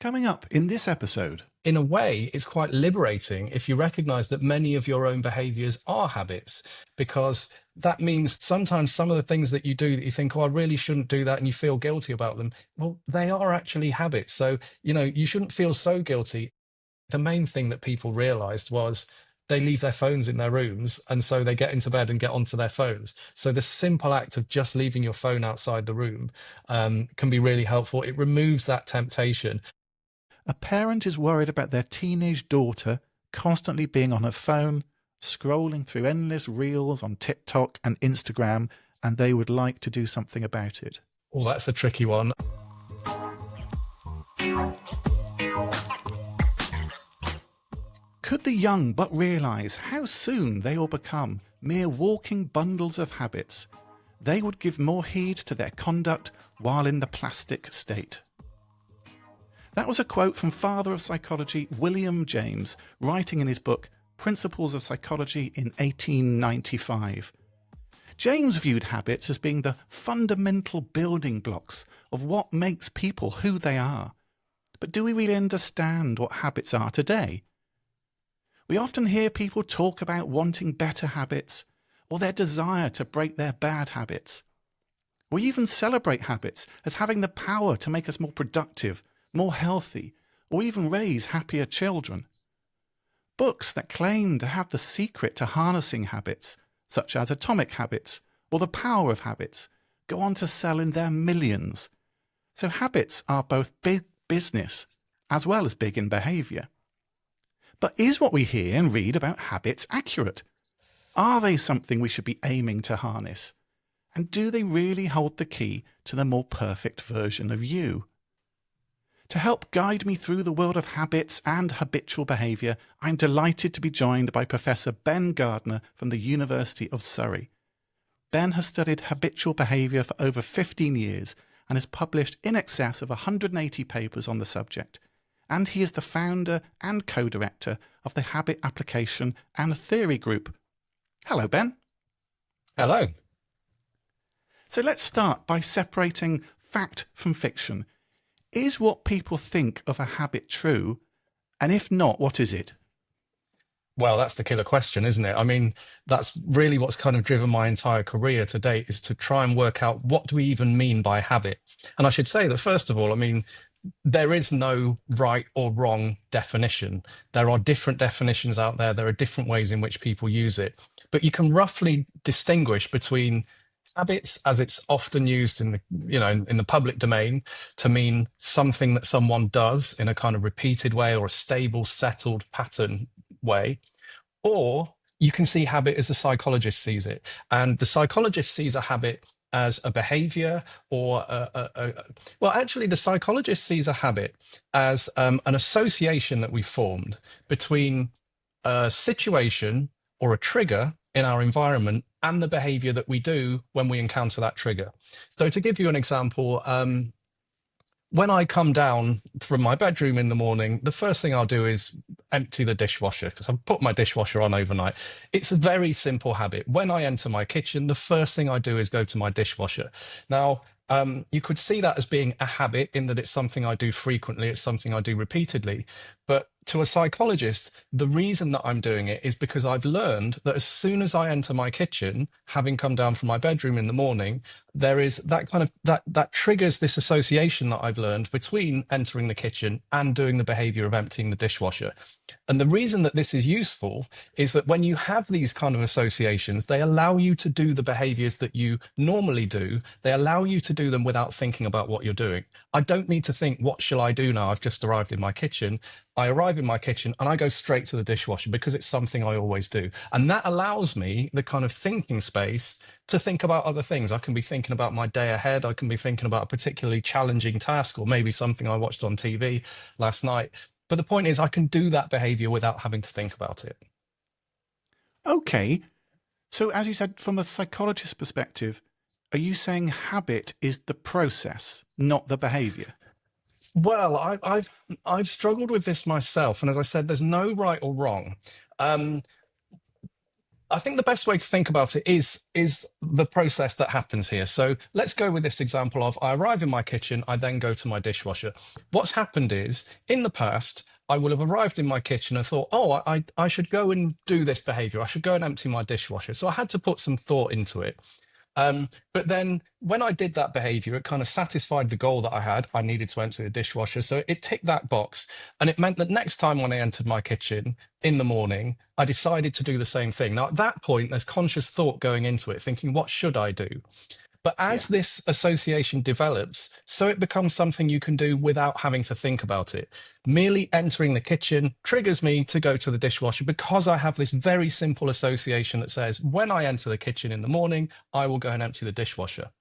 Coming up in this episode. In a way, it's quite liberating if you recognize that many of your own behaviors are habits, because that means sometimes some of the things that you do that you think, oh, I really shouldn't do that, and you feel guilty about them. Well, they are actually habits. So, you shouldn't feel so guilty. The main thing that people realized was they leave their phones in their rooms, and so they get into bed and get onto their phones. So the simple act of just leaving your phone outside the room can be really helpful. It removes that temptation. A parent is worried about their teenage daughter constantly being on her phone, scrolling through endless reels on TikTok and Instagram, and they would like to do something about it. Oh, that's a tricky one. Could the young but realise how soon they will become mere walking bundles of habits? They would give more heed to their conduct while in the plastic state. That was a quote from father of psychology William James, writing in his book Principles of Psychology in 1895. James viewed habits as being the fundamental building blocks of what makes people who they are. But do we really understand what habits are today? We often hear people talk about wanting better habits or their desire to break their bad habits. We even celebrate habits as having the power to make us more productive, more healthy, or even raise happier children. Books that claim to have the secret to harnessing habits, such as Atomic Habits or The Power of Habits, go on to sell in their millions. So habits are both big business as well as big in behaviour. But is what we hear and read about habits accurate? Are they something we should be aiming to harness? And do they really hold the key to the more perfect version of you? To help guide me through the world of habits and habitual behaviour, I'm delighted to be joined by Professor Ben Gardner from the University of Surrey. Ben has studied habitual behaviour for over 15 years and has published in excess of 180 papers on the subject. And he is the founder and co-director of the Habit Application and Theory Group. Hello, Ben. Hello. So let's start by separating fact from fiction. Is what people think of a habit true? And if not, what is it? Well, that's the killer question, isn't it? I mean, that's really what's kind of driven my entire career to date, is to try and work out what do we even mean by habit. And I should say that, first of all, I mean, there is no right or wrong definition. There are different definitions out there. There are different ways in which people use it. But you can roughly distinguish between habits, as it's often used in the public domain, to mean something that someone does in a kind of repeated way or a stable, settled pattern way. Or you can see habit as the psychologist sees it. And the psychologist sees a habit as a behavior, or well, actually, the psychologist sees a habit as an association that we formed between a situation or a trigger in our environment and the behavior that we do when we encounter that trigger. So to give you an example, when I come down from my bedroom in the morning, the first thing I'll do is empty the dishwasher, because I've put my dishwasher on overnight. It's a very simple habit. When I enter my kitchen, the first thing I do is go to my dishwasher. Now, you could see that as being a habit in that it's something I do frequently, it's something I do repeatedly. But to a psychologist, the reason that I'm doing it is because I've learned that as soon as I enter my kitchen, having come down from my bedroom in the morning, there is that kind of that triggers this association that I've learned between entering the kitchen and doing the behavior of emptying the dishwasher. And the reason that this is useful is that when you have these kind of associations, they allow you to do the behaviors that you normally do. They allow you to do them without thinking about what you're doing. I don't need to think, what shall I do now? I've just arrived in my kitchen. I arrive in my kitchen and I go straight to the dishwasher because it's something I always do. And that allows me the kind of thinking space to think about other things. I can be thinking about my day ahead. I can be thinking about a particularly challenging task, or maybe something I watched on TV last night. But the point is, I can do that behavior without having to think about it. Okay. So as you said, from a psychologist's perspective, are you saying habit is the process, not the behavior? Well, I've struggled with this myself, and as I said, there's no right or wrong. I think the best way to think about it is the process that happens here. So let's go with this example of I arrive in my kitchen, I then go to my dishwasher. What's happened is in the past, I would have arrived in my kitchen and thought, oh, I should go and do this behavior. I should go and empty my dishwasher. So I had to put some thought into it. But then when I did that behavior, it kind of satisfied the goal that I had. I needed to empty the dishwasher. So it ticked that box. And it meant that next time when I entered my kitchen in the morning, I decided to do the same thing. Now, at that point, there's conscious thought going into it, thinking, what should I do? But Yeah. as this association develops, so it becomes something you can do without having to think about it. Merely entering the kitchen triggers me to go to the dishwasher because I have this very simple association that says, when I enter the kitchen in the morning, I will go and empty the dishwasher.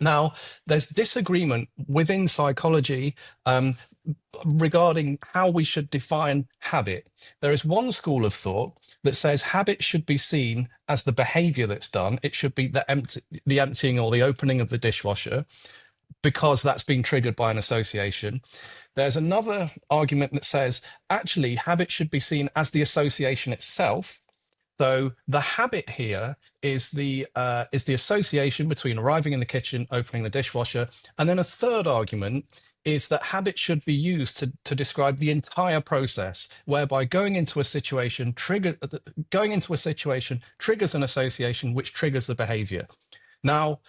Now, there's disagreement within psychology regarding how we should define habit. There is one school of thought that says habit should be seen as the behavior that's done. It should be the emptying or the opening of the dishwasher because that's been triggered by an association. There's another argument that says actually habit should be seen as the association itself. So the habit here is the association between arriving in the kitchen, opening the dishwasher, and then a third argument is that habit should be used to describe the entire process, whereby going into a situation triggers an association which triggers the behavior. Now,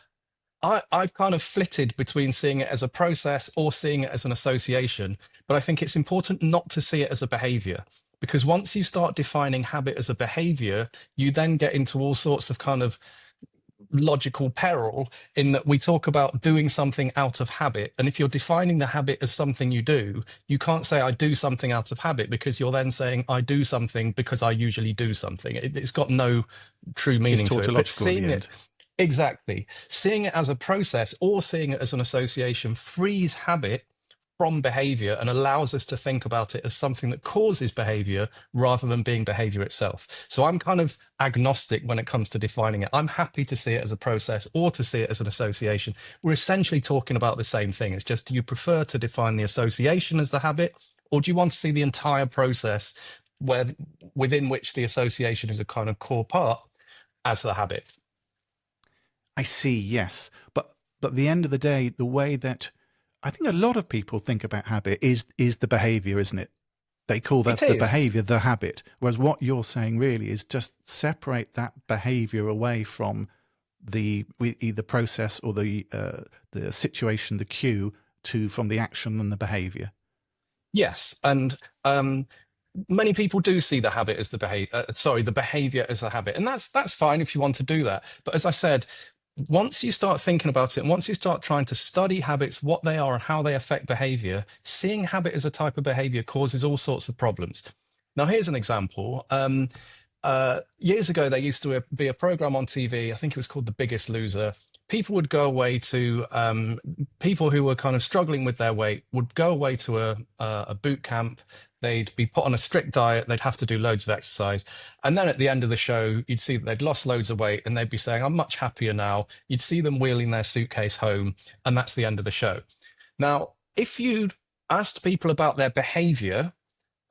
I've kind of flitted between seeing it as a process or seeing it as an association, but I think it's important not to see it as a behavior. Because once you start defining habit as a behavior, you then get into all sorts of kind of logical peril in that we talk about doing something out of habit. And if you're defining the habit as something you do, you can't say I do something out of habit because you're then saying I do something because I usually do something. It's got no true meaning to it. But seeing it, exactly, seeing it as a process or seeing it as an association frees habit from behavior and allows us to think about it as something that causes behavior rather than being behavior itself. So I'm kind of agnostic when it comes to defining it. I'm happy to see it as a process or to see it as an association. We're essentially talking about the same thing. It's just, do you prefer to define the association as the habit, or do you want to see the entire process within which the association is a kind of core part as the habit? I see, yes. But at the end of the day, the way that I think a lot of people think about habit is the behavior, isn't it? They call that the behavior, the habit. Whereas what you're saying really is just separate that behavior away from the process or the situation, the cue, from the action and the behavior. Yes, and many people do see the habit as the behavior as the habit, and that's fine if you want to do that. But as I said, once you start thinking about it, and once you start trying to study habits, what they are and how they affect behavior, seeing habit as a type of behavior causes all sorts of problems. Now, here's an example. Years ago, there used to be a program on TV, I think it was called The Biggest Loser. People would go away to, people who were kind of struggling with their weight would go away to a boot camp. They'd be put on a strict diet. They'd have to do loads of exercise. And then at the end of the show, you'd see that they'd lost loads of weight and they'd be saying, I'm much happier now. You'd see them wheeling their suitcase home, and that's the end of the show. Now, if you'd asked people about their behavior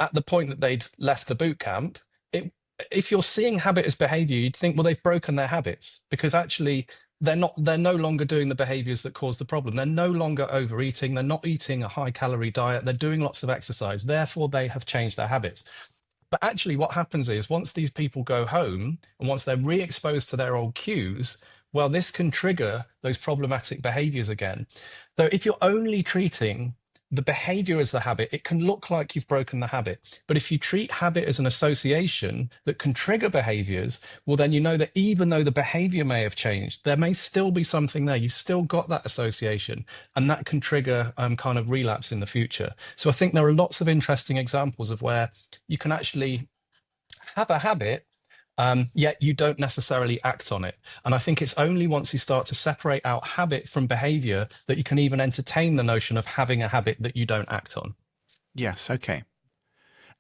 at the point that they'd left the boot camp, if you're seeing habit as behavior, you'd think, well, they've broken their habits because actually they're no longer doing the behaviors that cause the problem. They're no longer overeating. They're not eating a high calorie diet. They're doing lots of exercise. Therefore, they have changed their habits. But actually what happens is once these people go home and once they're re-exposed to their old cues, well, this can trigger those problematic behaviors again. So if you're only treating the behavior as the habit, it can look like you've broken the habit. But if you treat habit as an association that can trigger behaviors, well, then you know that even though the behavior may have changed, there may still be something there. You've still got that association, and that can trigger kind of relapse in the future. So I think there are lots of interesting examples of where you can actually have a habit, yet you don't necessarily act on it. And I think it's only once you start to separate out habit from behavior that you can even entertain the notion of having a habit that you don't act on. Yes, okay.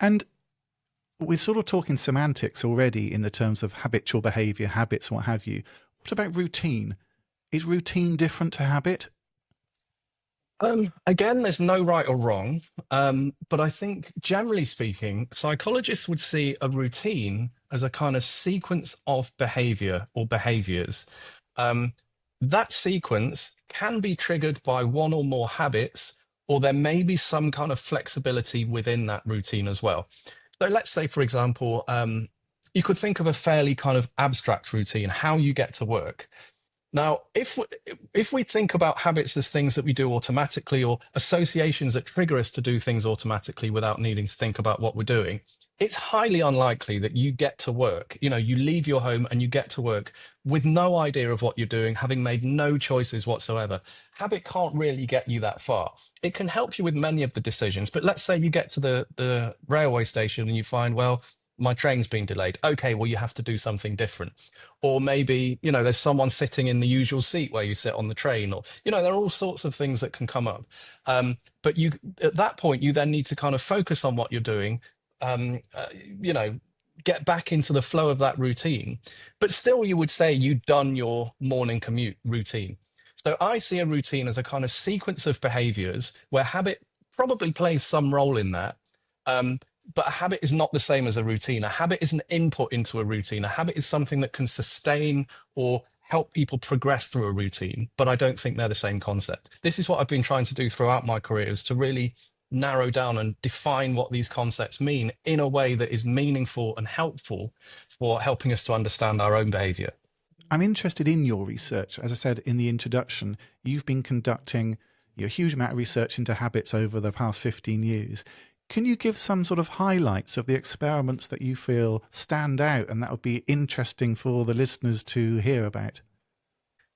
And we're sort of talking semantics already in the terms of habitual behavior, habits, what have you. What about routine? Is routine different to habit? Again, there's no right or wrong, but I think generally speaking, psychologists would see a routine as a kind of sequence of behavior or behaviors. Um, that sequence can be triggered by one or more habits, or there may be some kind of flexibility within that routine as well. So let's say, for example, you could think of a fairly kind of abstract routine, how you get to work. Now, if we think about habits as things that we do automatically or associations that trigger us to do things automatically without needing to think about what we're doing, it's highly unlikely that you get to work. You know, you leave your home and you get to work with no idea of what you're doing, having made no choices whatsoever. Habit can't really get you that far. It can help you with many of the decisions, but let's say you get to the railway station and you find, well, my train's been delayed. Okay, well, you have to do something different. Or maybe, you know, there's someone sitting in the usual seat where you sit on the train, or, you know, there are all sorts of things that can come up. But you, at that point, you then need to kind of focus on what you're doing, um, uh, you know, get back into the flow of that routine. But still, you would say you've done your morning commute routine. So I see a routine as a kind of sequence of behaviors where habit probably plays some role in that. Um, but a habit is not the same as a routine. A habit is an input into a routine. A habit is something that can sustain or help people progress through a routine, but I don't think they're the same concept. This is what I've been trying to do throughout my career, is to really narrow down and define what these concepts mean in a way that is meaningful and helpful for helping us to understand our own behavior. I'm interested in your research. As I said in the introduction, you've been conducting a huge amount of research into habits over the past 15 years. Can you give some sort of highlights of the experiments that you feel stand out and that would be interesting for the listeners to hear about?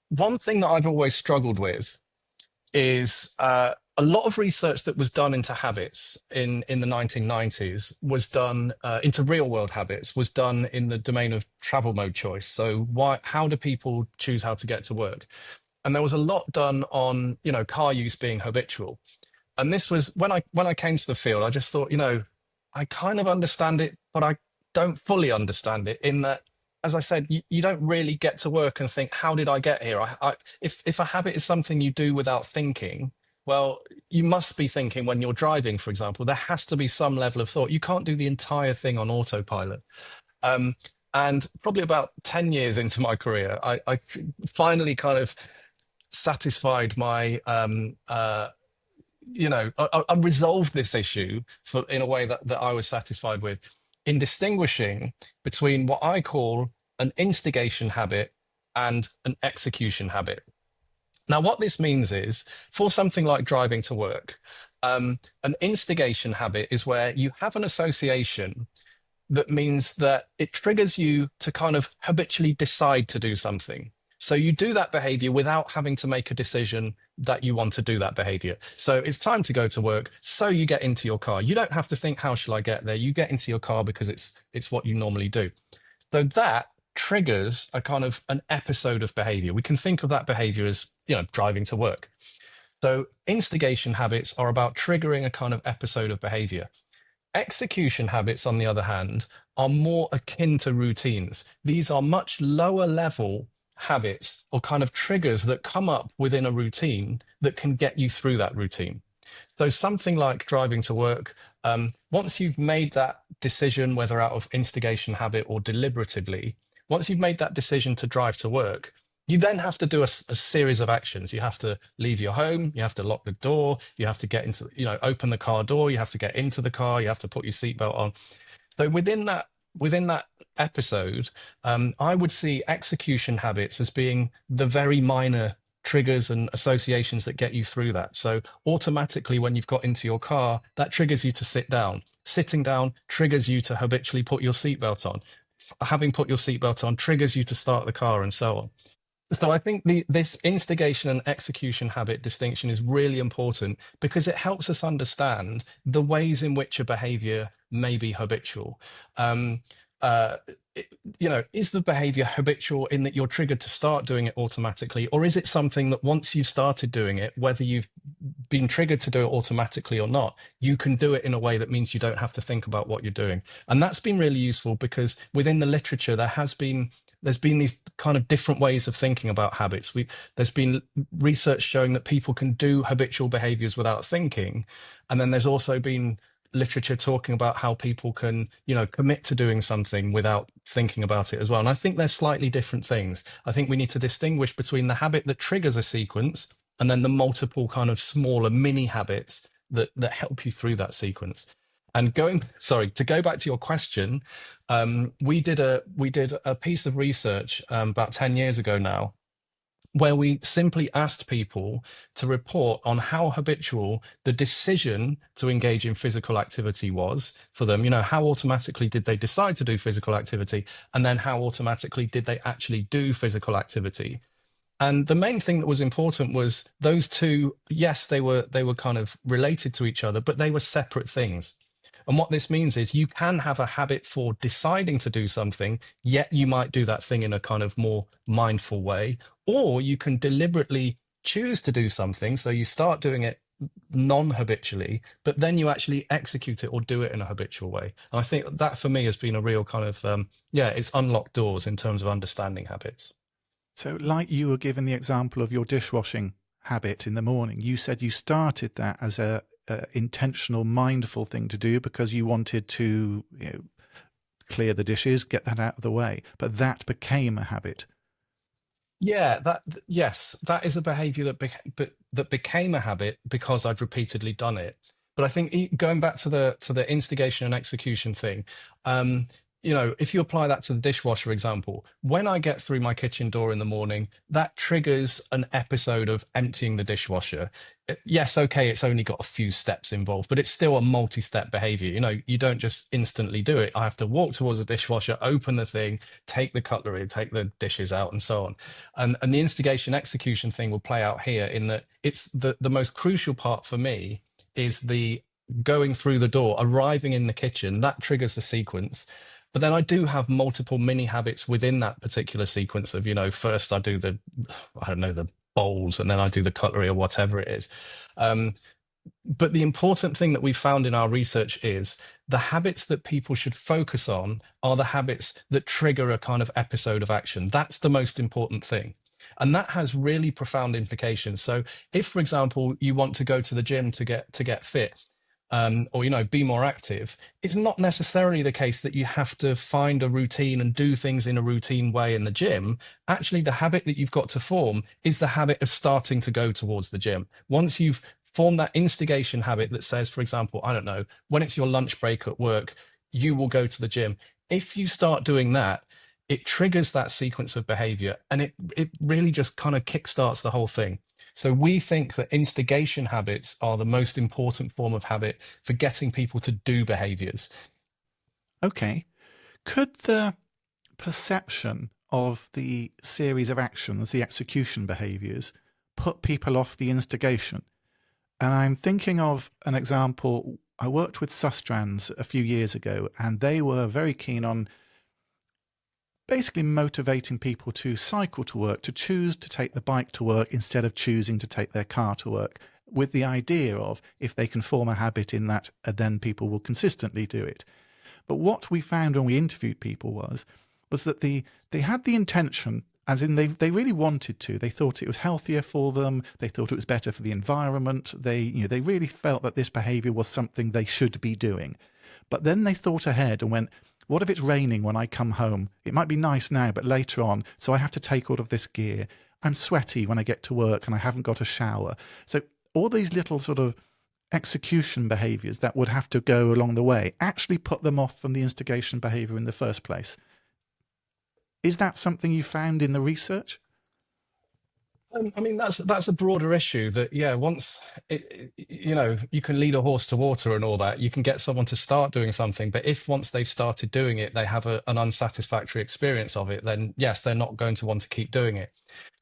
One thing that I've always struggled with is a lot of research that was done into habits in the 1990s was done into real world habits, was done in the domain of travel mode choice. So how do people choose how to get to work? And there was a lot done on, you know, car use being habitual. And this was when I came to the field, I just thought, you know, I kind of understand it, but I don't fully understand it, in that, as I said, you don't really get to work and think, how did I get here? If a habit is something you do without thinking, well, you must be thinking when you're driving, for example. There has to be some level of thought. You can't do the entire thing on autopilot. Um, and probably about 10 years into my career, I finally kind of satisfied my I resolved this issue in a way that I was satisfied with, in distinguishing between what I call an instigation habit and an execution habit. Now, what this means is, for something like driving to work, an instigation habit is where you have an association that means that it triggers you to kind of habitually decide to do something. So you do that behavior without having to make a decision that you want to do that behavior. So it's time to go to work. So you get into your car. You don't have to think, how shall I get there? You get into your car because it's what you normally do. So that triggers a kind of an episode of behavior. We can think of that behavior as, you know, driving to work. So instigation habits are about triggering a kind of episode of behavior. Execution habits, on the other hand, are more akin to routines. These are much lower level habits or kind of triggers that come up within a routine that can get you through that routine. So something like driving to work, once you've made that decision, whether out of instigation habit or deliberatively, once you've made that decision to drive to work, you then have to do a series of actions. You have to leave your home, you have to lock the door, you have to get into, you know, open the car door, you have to get into the car, you have to put your seatbelt on. So within that episode, I would see execution habits as being the very minor triggers and associations that get you through that. So automatically, when you've got into your car, that triggers you to sit down. Sitting down triggers you to habitually put your seatbelt on. Having put your seatbelt on triggers you to start the car, and so on. So I think this instigation and execution habit distinction is really important, because it helps us understand the ways in which a behavior may be habitual. uh, is the behavior habitual in that you're triggered to start doing it automatically, or is it something that once you've started doing it, whether you've been triggered to do it automatically or not, you can do it in a way that means you don't have to think about what you're doing? And that's been really useful because within the literature, there's been these kind of different ways of thinking about habits. There's been research showing that people can do habitual behaviors without thinking. And then there's also been literature talking about how people can, commit to doing something without thinking about it as well. And I think they're slightly different things. I think we need to distinguish between the habit that triggers a sequence and then the multiple kind of smaller mini habits that help you through that sequence. And to go back to your question, we did a piece of research about 10 years ago now, where we simply asked people to report on how habitual the decision to engage in physical activity was for them. How automatically did they decide to do physical activity? And then how automatically did they actually do physical activity? And the main thing that was important was those two, yes, they were kind of related to each other, but they were separate things. And what this means is you can have a habit for deciding to do something, yet you might do that thing in a kind of more mindful way, or you can deliberately choose to do something. So you start doing it non-habitually, but then you actually execute it or do it in a habitual way. And I think that for me has been a real kind of, it's unlocked doors in terms of understanding habits. So like you were given the example of your dishwashing habit in the morning, you said you started that as a intentional, mindful thing to do because you wanted to clear the dishes, get that out of the way. But that became a habit. Yeah, that is a behavior that became a habit because I'd repeatedly done it. But I think going back to the instigation and execution thing, if you apply that to the dishwasher example, when I get through my kitchen door in the morning, that triggers an episode of emptying the dishwasher. Yes, okay, it's only got a few steps involved, but it's still a multi-step behavior. You don't just instantly do it. I have to walk towards the dishwasher, open the thing, take the cutlery, take the dishes out, and so on. And the instigation execution thing will play out here in that it's the most crucial part for me is the going through the door, arriving in the kitchen. That triggers the sequence. But then I do have multiple mini habits within that particular sequence of, first I do the bowls, and then I do the cutlery or whatever it is. But the important thing that we found in our research is the habits that people should focus on are the habits that trigger a kind of episode of action. That's the most important thing. And that has really profound implications. So if, for example, you want to go to the gym to get fit, or be more active, it's not necessarily the case that you have to find a routine and do things in a routine way in the gym. Actually, the habit that you've got to form is the habit of starting to go towards the gym. Once you've formed that instigation habit that says, for example, I don't know, when it's your lunch break at work, you will go to the gym. If you start doing that, it triggers that sequence of behavior, and it really just kind of kickstarts the whole thing. So we think that instigation habits are the most important form of habit for getting people to do behaviors. Okay. Could the perception of the series of actions, the execution behaviors, put people off the instigation? And I'm thinking of an example. I worked with Sustrans a few years ago, and they were very keen on basically motivating people to cycle to work, to choose to take the bike to work instead of choosing to take their car to work, with the idea of if they can form a habit in that, then people will consistently do it. But what we found when we interviewed people was that they had the intention, as in they really wanted to. They thought it was healthier for them. They thought it was better for the environment. They really felt that this behavior was something they should be doing. But then they thought ahead and went, what if it's raining when I come home? It might be nice now, but later on, so I have to take all of this gear. I'm sweaty when I get to work and I haven't got a shower. So all these little sort of execution behaviors that would have to go along the way actually put them off from the instigation behavior in the first place. Is that something you found in the research? I mean, that's a broader issue that, yeah, once you can lead a horse to water and all that, you can get someone to start doing something. But if once they've started doing it, they have an unsatisfactory experience of it, then yes, they're not going to want to keep doing it.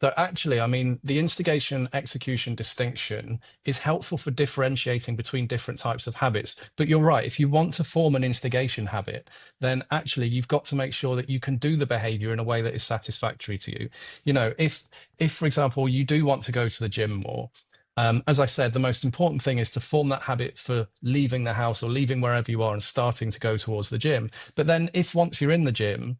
So actually, I mean, the instigation execution distinction is helpful for differentiating between different types of habits. But you're right, if you want to form an instigation habit, then actually you've got to make sure that you can do the behavior in a way that is satisfactory to you. If, for example, you do want to go to the gym more, as I said, the most important thing is to form that habit for leaving the house or leaving wherever you are and starting to go towards the gym. But then if once you're in the gym,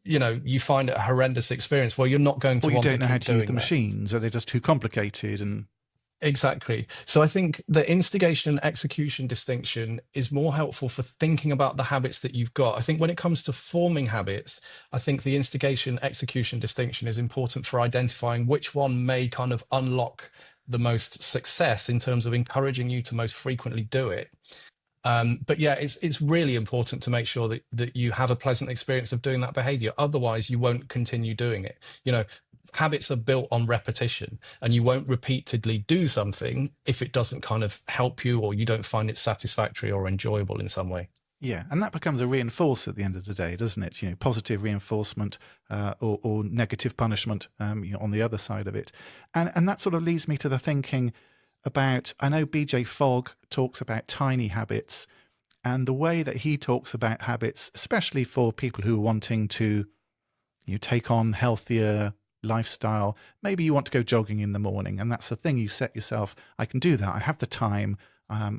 you find it a horrendous experience, well, you're not going to Or you want to don't know how keep to use doing the that. machines, or they're just too complicated. And Exactly. So I think the instigation and execution distinction is more helpful for thinking about the habits that you've got. I think when it comes to forming habits, I think the instigation execution distinction is important for identifying which one may kind of unlock the most success in terms of encouraging you to most frequently do it. But yeah, it's really important to make sure that you have a pleasant experience of doing that behavior. Otherwise, you won't continue doing it. Habits are built on repetition, and you won't repeatedly do something if it doesn't kind of help you or you don't find it satisfactory or enjoyable in some way. yeah, and that becomes a reinforcer at the end of the day, doesn't it? Positive reinforcement or negative punishment on the other side of it. And that sort of leads me to the thinking about, I know BJ Fogg talks about tiny habits, and the way that he talks about habits, especially for people who are wanting to take on healthier lifestyle. Maybe you want to go jogging in the morning, and that's the thing you set yourself. I can do that. I have the time.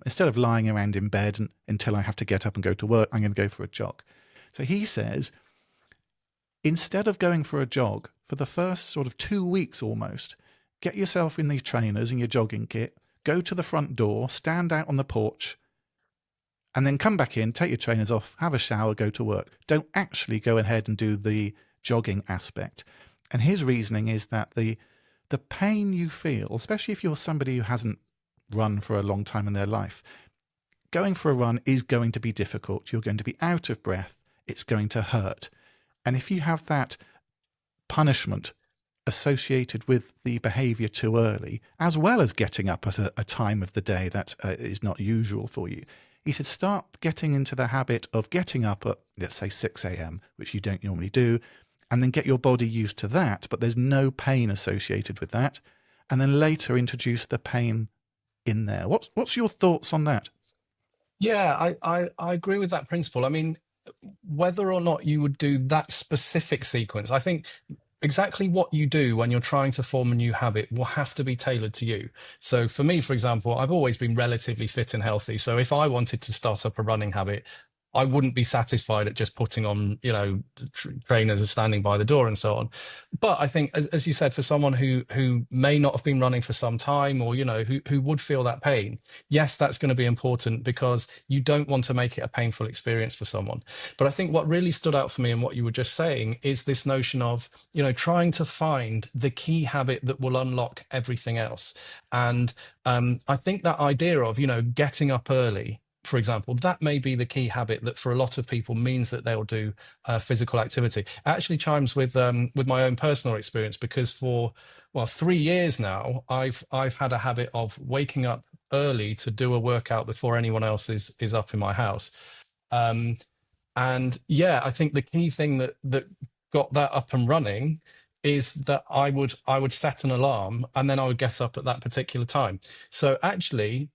Instead of lying around in bed until I have to get up and go to work, I'm going to go for a jog. So he says, instead of going for a jog for the first sort of 2 weeks almost, get yourself in the trainers and your jogging kit, go to the front door, stand out on the porch, and then come back in, take your trainers off, have a shower, go to work. Don't actually go ahead and do the jogging aspect. And his reasoning is that the pain you feel, especially if you're somebody who hasn't run for a long time in their life, going for a run is going to be difficult. You're going to be out of breath. It's going to hurt. And if you have that punishment associated with the behavior too early, as well as getting up at a time of the day that is not usual for you, he said start getting into the habit of getting up at, let's say, 6 a.m., which you don't normally do, and then get your body used to that, but there's no pain associated with that, and then later introduce the pain in there. What's your thoughts on that? Yeah, I agree with that principle. I mean, whether or not you would do that specific sequence, I think exactly what you do when you're trying to form a new habit will have to be tailored to you. So for me, for example, I've always been relatively fit and healthy. So if I wanted to start up a running habit, I wouldn't be satisfied at just putting on, trainers and standing by the door and so on. But I think, as you said, for someone who may not have been running for some time, or who would feel that pain, yes, that's going to be important because you don't want to make it a painful experience for someone. But I think what really stood out for me and what you were just saying is this notion of trying to find the key habit that will unlock everything else. And I think that idea of getting up early, for example, that may be the key habit that for a lot of people means that they'll do physical activity. It actually chimes with my own personal experience because for 3 years now, I've had a habit of waking up early to do a workout before anyone else is up in my house. And yeah, I think the key thing that got that up and running is that I would set an alarm and then I would get up at that particular time. So actually,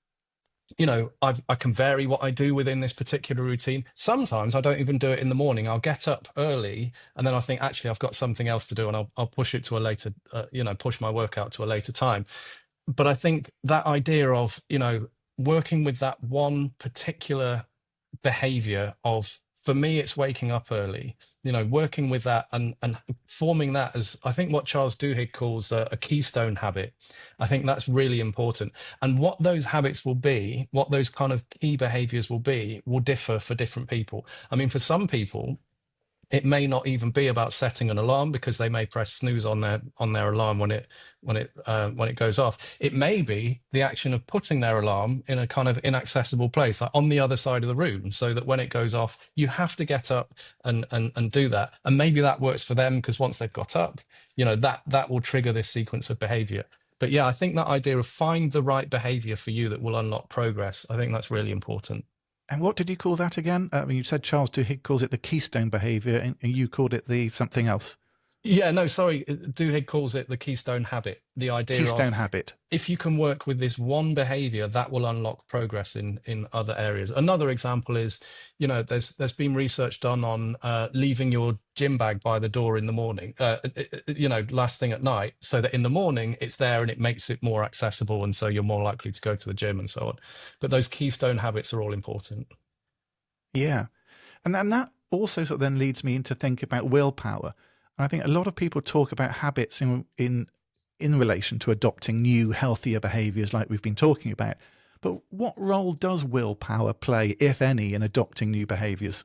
I can vary what I do within this particular routine. Sometimes I don't even do it in the morning. I'll get up early and then I think, actually, I've got something else to do, and I'll push it to a later, push my workout to a later time. But I think that idea of, working with that one particular behavior of, for me, it's waking up early, working with that and forming that as, I think, what Charles Duhigg calls a keystone habit. I think that's really important. And what those habits will be, what those kind of key behaviors will be, will differ for different people. I mean, for some people, It may not even be about setting an alarm, because they may press snooze on their alarm when it goes off. It may be the action of putting their alarm in a kind of inaccessible place, like on the other side of the room, so that when it goes off, you have to get up and do that. And maybe that works for them, because once they've got up, that will trigger this sequence of behavior. But yeah, I think that idea of find the right behavior for you that will unlock progress, I think that's really important. And what did you call that again? I mean, you said Charles Duhigg calls it the keystone behavior, and you called it the something else. Yeah, no, sorry. Duhigg calls it the keystone habit. The idea Keystone of, habit. if you can work with this one behavior, that will unlock progress in other areas. Another example is, there's been research done on leaving your gym bag by the door in the morning, last thing at night, so that in the morning it's there and it makes it more accessible, and so you're more likely to go to the gym and so on. But those keystone habits are all important. Yeah. And then that also sort of then leads me into think about willpower. And I think a lot of people talk about habits in relation to adopting new, healthier behaviors like we've been talking about. But what role does willpower play, if any, in adopting new behaviors?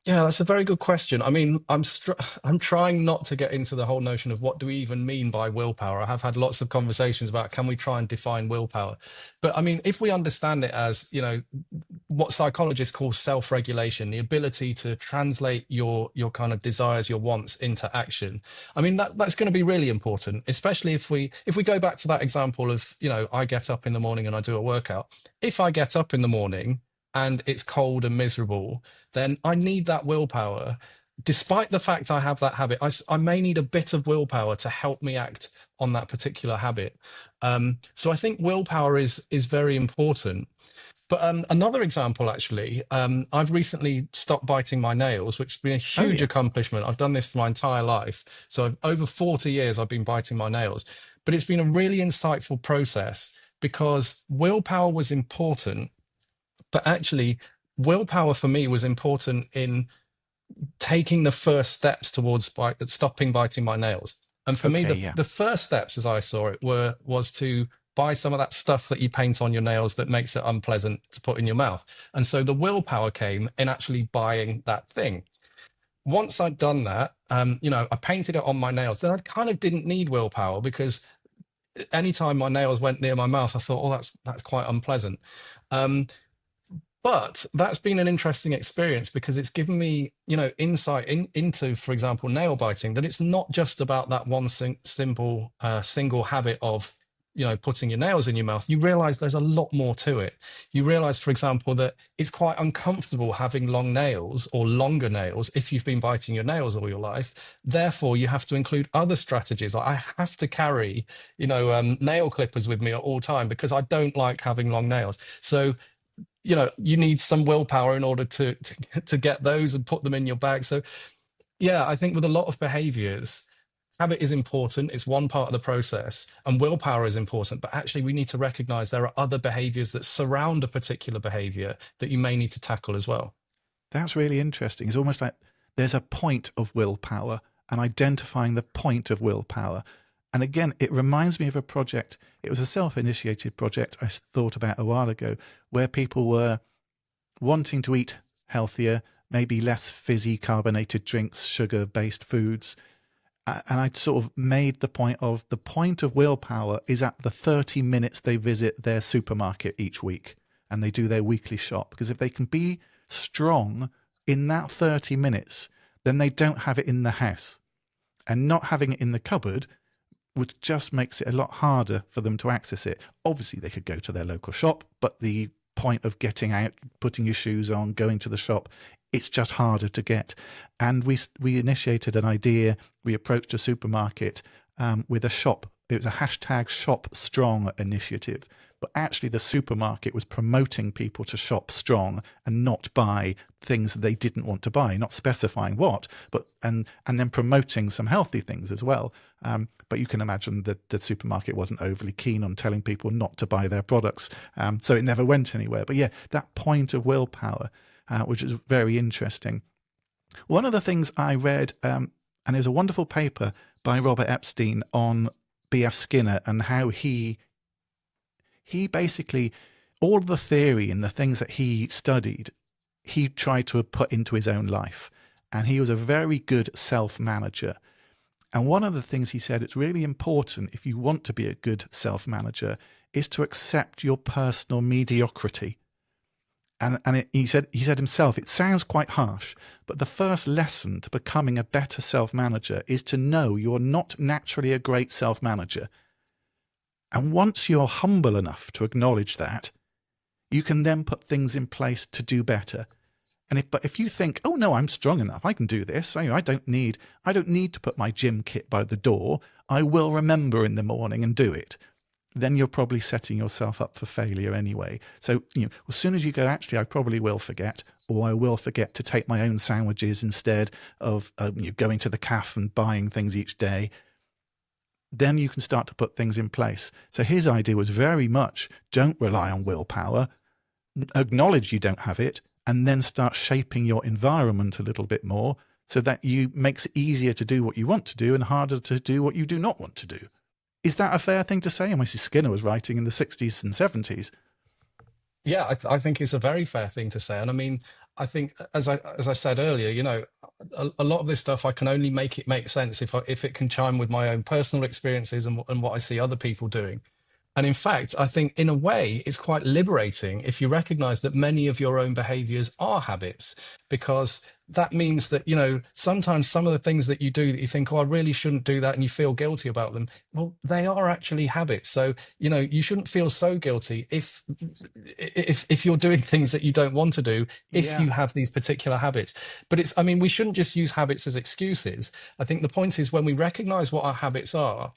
Yeah, that's a very good question. I mean, I'm trying not to get into the whole notion of what do we even mean by willpower. I have had lots of conversations about, can we try and define willpower? But I mean, if we understand it as, what psychologists call self-regulation, the ability to translate your kind of desires, your wants into action. I mean, that's going to be really important, especially if we go back to that example of, I get up in the morning and I do a workout. If I get up in the morning and it's cold and miserable, then I need that willpower. Despite the fact I have that habit, I may need a bit of willpower to help me act on that particular habit. So I think willpower is very important. But another example, actually, I've recently stopped biting my nails, which has been a huge accomplishment. I've done this for my entire life. So over 40 years, I've been biting my nails. But it's been a really insightful process, because willpower was important. But actually, willpower for me was important in taking the first steps towards stopping biting my nails. And for me, the first steps, as I saw it, was to buy some of that stuff that you paint on your nails that makes it unpleasant to put in your mouth. And so the willpower came in actually buying that thing. Once I'd done that, I painted it on my nails. Then I kind of didn't need willpower, because anytime my nails went near my mouth, I thought, oh, that's quite unpleasant. But that's been an interesting experience, because it's given me, insight into, for example, nail biting, that it's not just about that one simple single habit of, putting your nails in your mouth. You realize there's a lot more to it. You realize, for example, that it's quite uncomfortable having long nails or longer nails if you've been biting your nails all your life. Therefore, you have to include other strategies. Like, I have to carry, nail clippers with me at all time, because I don't like having long nails. So you need some willpower in order to get those and put them in your bag. So yeah, I think with a lot of behaviors, habit is important. It's one part of the process, and willpower is important. But actually, we need to recognize there are other behaviors that surround a particular behavior that you may need to tackle as well. That's really interesting. It's almost like there's a point of willpower, and identifying the point of willpower. And again, it reminds me of a project. It was a self-initiated project I thought about a while ago, where people were wanting to eat healthier, maybe less fizzy carbonated drinks, sugar-based foods. And I sort of made the point of willpower is at the 30 minutes they visit their supermarket each week and they do their weekly shop. Because if they can be strong in that 30 minutes, then they don't have it in the house. And not having it in the cupboard which just makes it a lot harder for them to access it. Obviously, they could go to their local shop, but the point of getting out, putting your shoes on, going to the shop, it's just harder to get. And we initiated an idea. We approached a supermarket with a shop. It was a hashtag Shop Strong initiative. But actually, the supermarket was promoting people to shop strong and not buy things they didn't want to buy, not specifying what, but and then promoting some healthy things as well. But you can imagine that the supermarket wasn't overly keen on telling people not to buy their products, so it never went anywhere. But yeah, that point of willpower, which is very interesting. One of the things I read, and it was a wonderful paper by Robert Epstein on B.F. Skinner and how he basically, all of the theory and the things that he studied, he tried to put into his own life. And he was a very good self-manager. And one of the things he said, it's really important if you want to be a good self-manager, is to accept your personal mediocrity. He said himself, it sounds quite harsh, but the first lesson to becoming a better self-manager is to know you're not naturally a great self-manager. And once you're humble enough to acknowledge that, you can then put things in place to do better. But if you think, oh no, I'm strong enough, I can do this. I don't need to put my gym kit by the door. I will remember in the morning and do it. Then you're probably setting yourself up for failure anyway. So, as soon as you go, actually, I probably will forget, or I will forget to take my own sandwiches instead of going to the cafe and buying things each day, then you can start to put things in place. So his idea was very much, don't rely on willpower, acknowledge you don't have it, and then start shaping your environment a little bit more so that makes it easier to do what you want to do and harder to do what you do not want to do. Is that a fair thing to say? I mean, Skinner was writing in the 60s and 70s. Yeah, I think it's a very fair thing to say. And I mean, I think, as I said earlier, a lot of this stuff, I can only make it make sense if it can chime with my own personal experiences and what I see other people doing. And in fact, I think in a way, it's quite liberating if you recognize that many of your own behaviors are habits, because that means that, sometimes some of the things that you do that you think, oh, I really shouldn't do that, and you feel guilty about them. Well, they are actually habits. So, you shouldn't feel so guilty if you're doing things that you don't want to do, if you have these particular habits. But we shouldn't just use habits as excuses. I think the point is when we recognize what our habits are,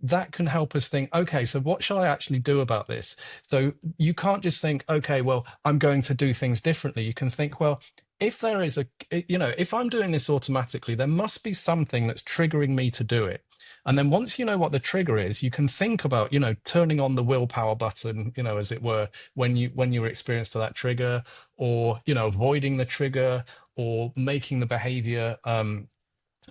that can help us think, okay, so what shall I actually do about this? So you can't just think, okay, well, I'm going to do things differently. You can think, well, if there is if I'm doing this automatically, there must be something that's triggering me to do it. And then once you know what the trigger is, you can think about, turning on the willpower button, as it were, when you're experienced to that trigger, or, avoiding the trigger, or making the behavior,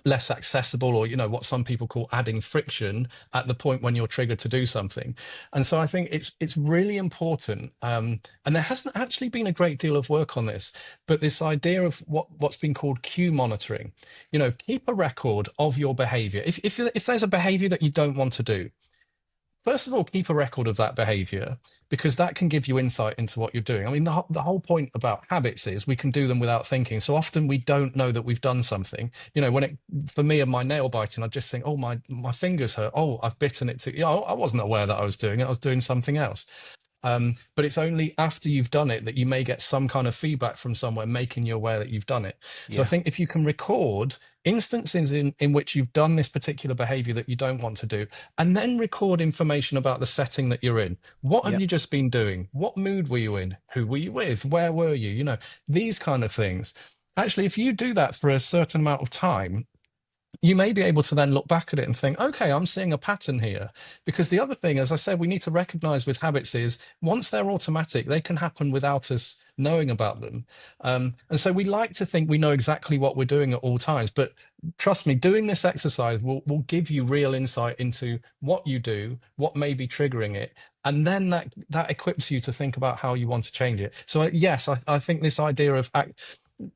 less accessible, or what some people call adding friction at the point when you're triggered to do something. And so I think it's really important, and there hasn't actually been a great deal of work on this, but this idea of what's been called cue monitoring. Keep a record of your behavior. If there's a behavior that you don't want to do, first of all, keep a record of that behavior, because that can give you insight into what you're doing. I mean, the whole point about habits is we can do them without thinking. So often we don't know that we've done something. For me and my nail biting, I just think, oh, my fingers hurt. Oh, I've bitten it too. I wasn't aware that I was doing it. I was doing something else. But it's only after you've done it that you may get some kind of feedback from somewhere making you aware that you've done it. So I think if you can record instances in which you've done this particular behavior that you don't want to do, and then record information about the setting that you're in. What have you just been doing? What mood were you in? Who were you with? Where were you? These kind of things. Actually, if you do that for a certain amount of time, you may be able to then look back at it and think, okay, I'm seeing a pattern here. Because the other thing, as I said, we need to recognize with habits is once they're automatic, they can happen without us knowing about them. And so we like to think we know exactly what we're doing at all times. But trust me, doing this exercise will give you real insight into what you do, what may be triggering it. And then that equips you to think about how you want to change it. So yes, I think this idea of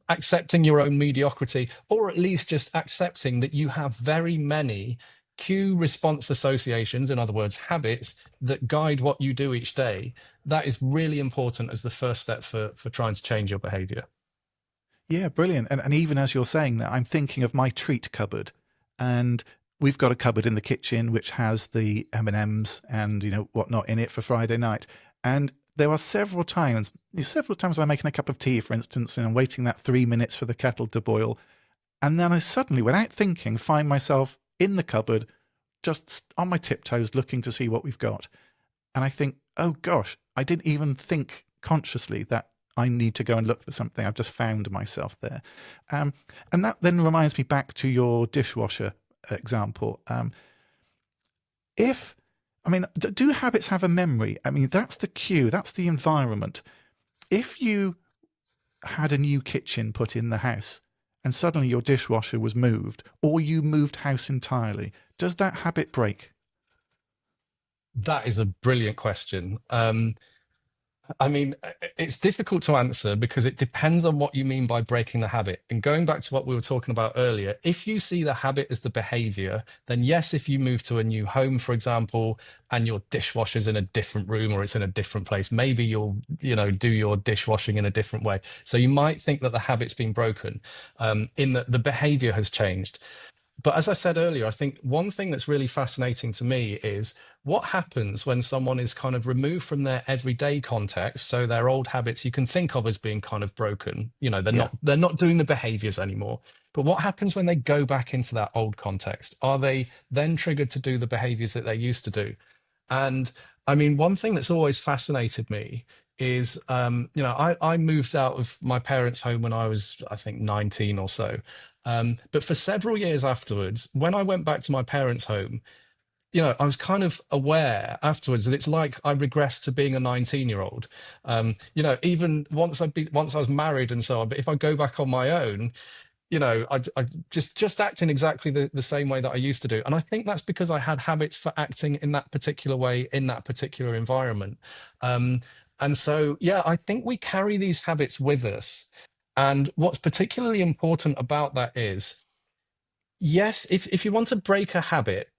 accepting your own mediocrity, or at least just accepting that you have very many cue response associations, in other words, habits that guide what you do each day, that is really important as the first step for trying to change your behavior. Yeah, brilliant. And even as you're saying that, I'm thinking of my treat cupboard, and we've got a cupboard in the kitchen which has the M&Ms and whatnot in it for Friday night. And there are several times I'm making a cup of tea, for instance, and I'm waiting that 3 minutes for the kettle to boil. And then I suddenly, without thinking, find myself in the cupboard, just on my tiptoes, looking to see what we've got. And I think, oh gosh, I didn't even think consciously that I need to go and look for something. I've just found myself there. And that then reminds me back to your dishwasher example. Do habits have a memory? I mean, that's the cue, that's the environment. If you had a new kitchen put in the house and suddenly your dishwasher was moved, or you moved house entirely, does that habit break? That is a brilliant question. I mean, it's difficult to answer because it depends on what you mean by breaking the habit. And going back to what we were talking about earlier, if you see the habit as the behavior, then yes, if you move to a new home, for example, and your dishwasher's in a different room or it's in a different place, maybe you'll, do your dishwashing in a different way. So you might think that the habit's been broken, in that the behavior has changed. But as I said earlier, I think one thing that's really fascinating to me is what happens when someone is kind of removed from their everyday context. So their old habits you can think of as being kind of broken. They're Yeah. not doing the behaviors anymore. But what happens when they go back into that old context? Are they then triggered to do the behaviors that they used to do? And I mean, one thing that's always fascinated me is, I moved out of my parents' home when I was, I think, 19 or so. But for several years afterwards, when I went back to my parents' home, I was kind of aware afterwards that it's like I regressed to being a 19-year-old. Even once I was married and so on. But if I go back on my own, I just act in exactly the same way that I used to do. And I think that's because I had habits for acting in that particular way in that particular environment. And so, yeah, I think we carry these habits with us. And what's particularly important about that is, yes, if you want to break a habit,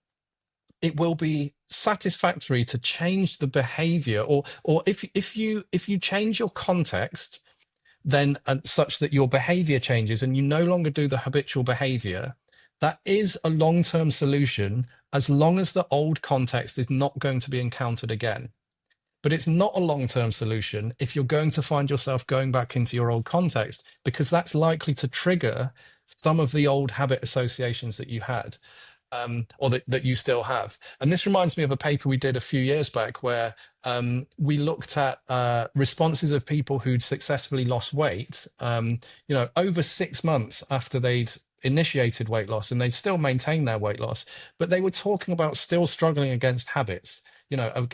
it will be satisfactory to change the behavior, or if you change your context, then such that your behavior changes and you no longer do the habitual behavior, that is a long-term solution as long as the old context is not going to be encountered again. But it's not a long-term solution if you're going to find yourself going back into your old context, because that's likely to trigger some of the old habit associations that you had, or that you still have. And this reminds me of a paper we did a few years back where we looked at responses of people who'd successfully lost weight, over 6 months after they'd initiated weight loss, and they'd still maintained their weight loss, but they were talking about still struggling against habits,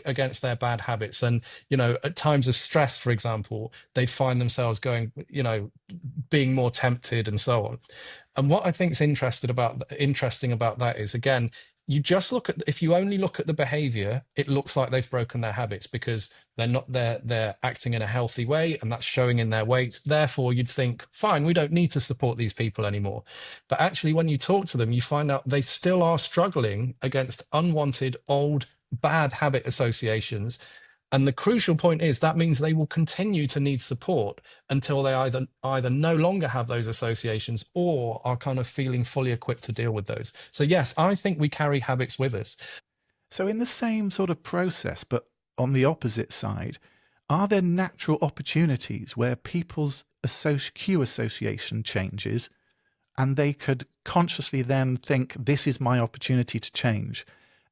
against their bad habits. And, at times of stress, for example, they'd find themselves going, being more tempted and so on. And what I think is interesting about that is, again, if you only look at the behavior, it looks like they've broken their habits because they're acting in a healthy way, and that's showing in their weight. Therefore, you'd think, fine, we don't need to support these people anymore. But actually, when you talk to them, you find out they still are struggling against unwanted, old, bad habit associations. And the crucial point is that means they will continue to need support until they either no longer have those associations or are kind of feeling fully equipped to deal with those. So yes, I think we carry habits with us. So in the same sort of process, but on the opposite side, are there natural opportunities where people's cue association changes and they could consciously then think, this is my opportunity to change?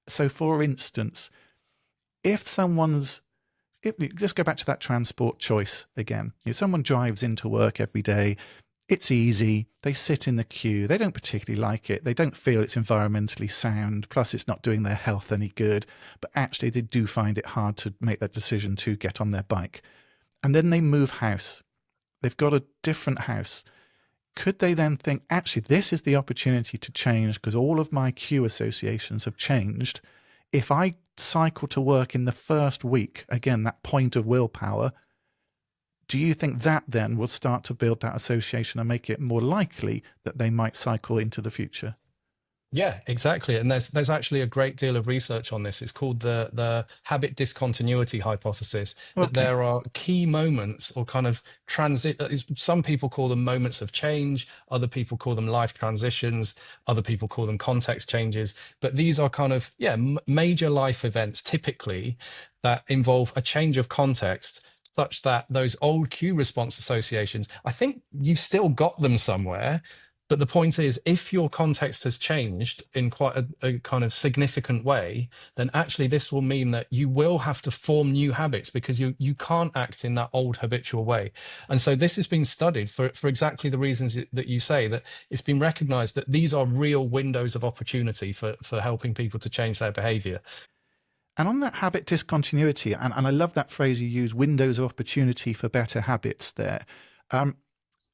So for instance, let's go back to that transport choice again. Someone drives into work every day. It's easy. They sit in the queue. They don't particularly like it. They don't feel it's environmentally sound. Plus, it's not doing their health any good. But actually, they do find it hard to make that decision to get on their bike. And then they move house. They've got a different house. Could they then think, actually, this is the opportunity to change because all of my cue associations have changed? If I cycle to work in the first week, again, that point of willpower, do you think that then will start to build that association and make it more likely that they might cycle into the future? Yeah, exactly. And there's actually a great deal of research on this. It's called the habit discontinuity hypothesis, that Okay. there are key moments or kind of some people call them moments of change, other people call them life transitions, other people call them context changes. But these are kind of, major life events typically that involve a change of context, such that those old cue response associations, I think you've still got them somewhere. But the point is, if your context has changed in quite a kind of significant way, then actually this will mean that you will have to form new habits because you can't act in that old habitual way. And so this has been studied for exactly the reasons that you say, that it's been recognized that these are real windows of opportunity for helping people to change their behavior. And on that habit discontinuity, and I love that phrase you use, windows of opportunity for better habits there.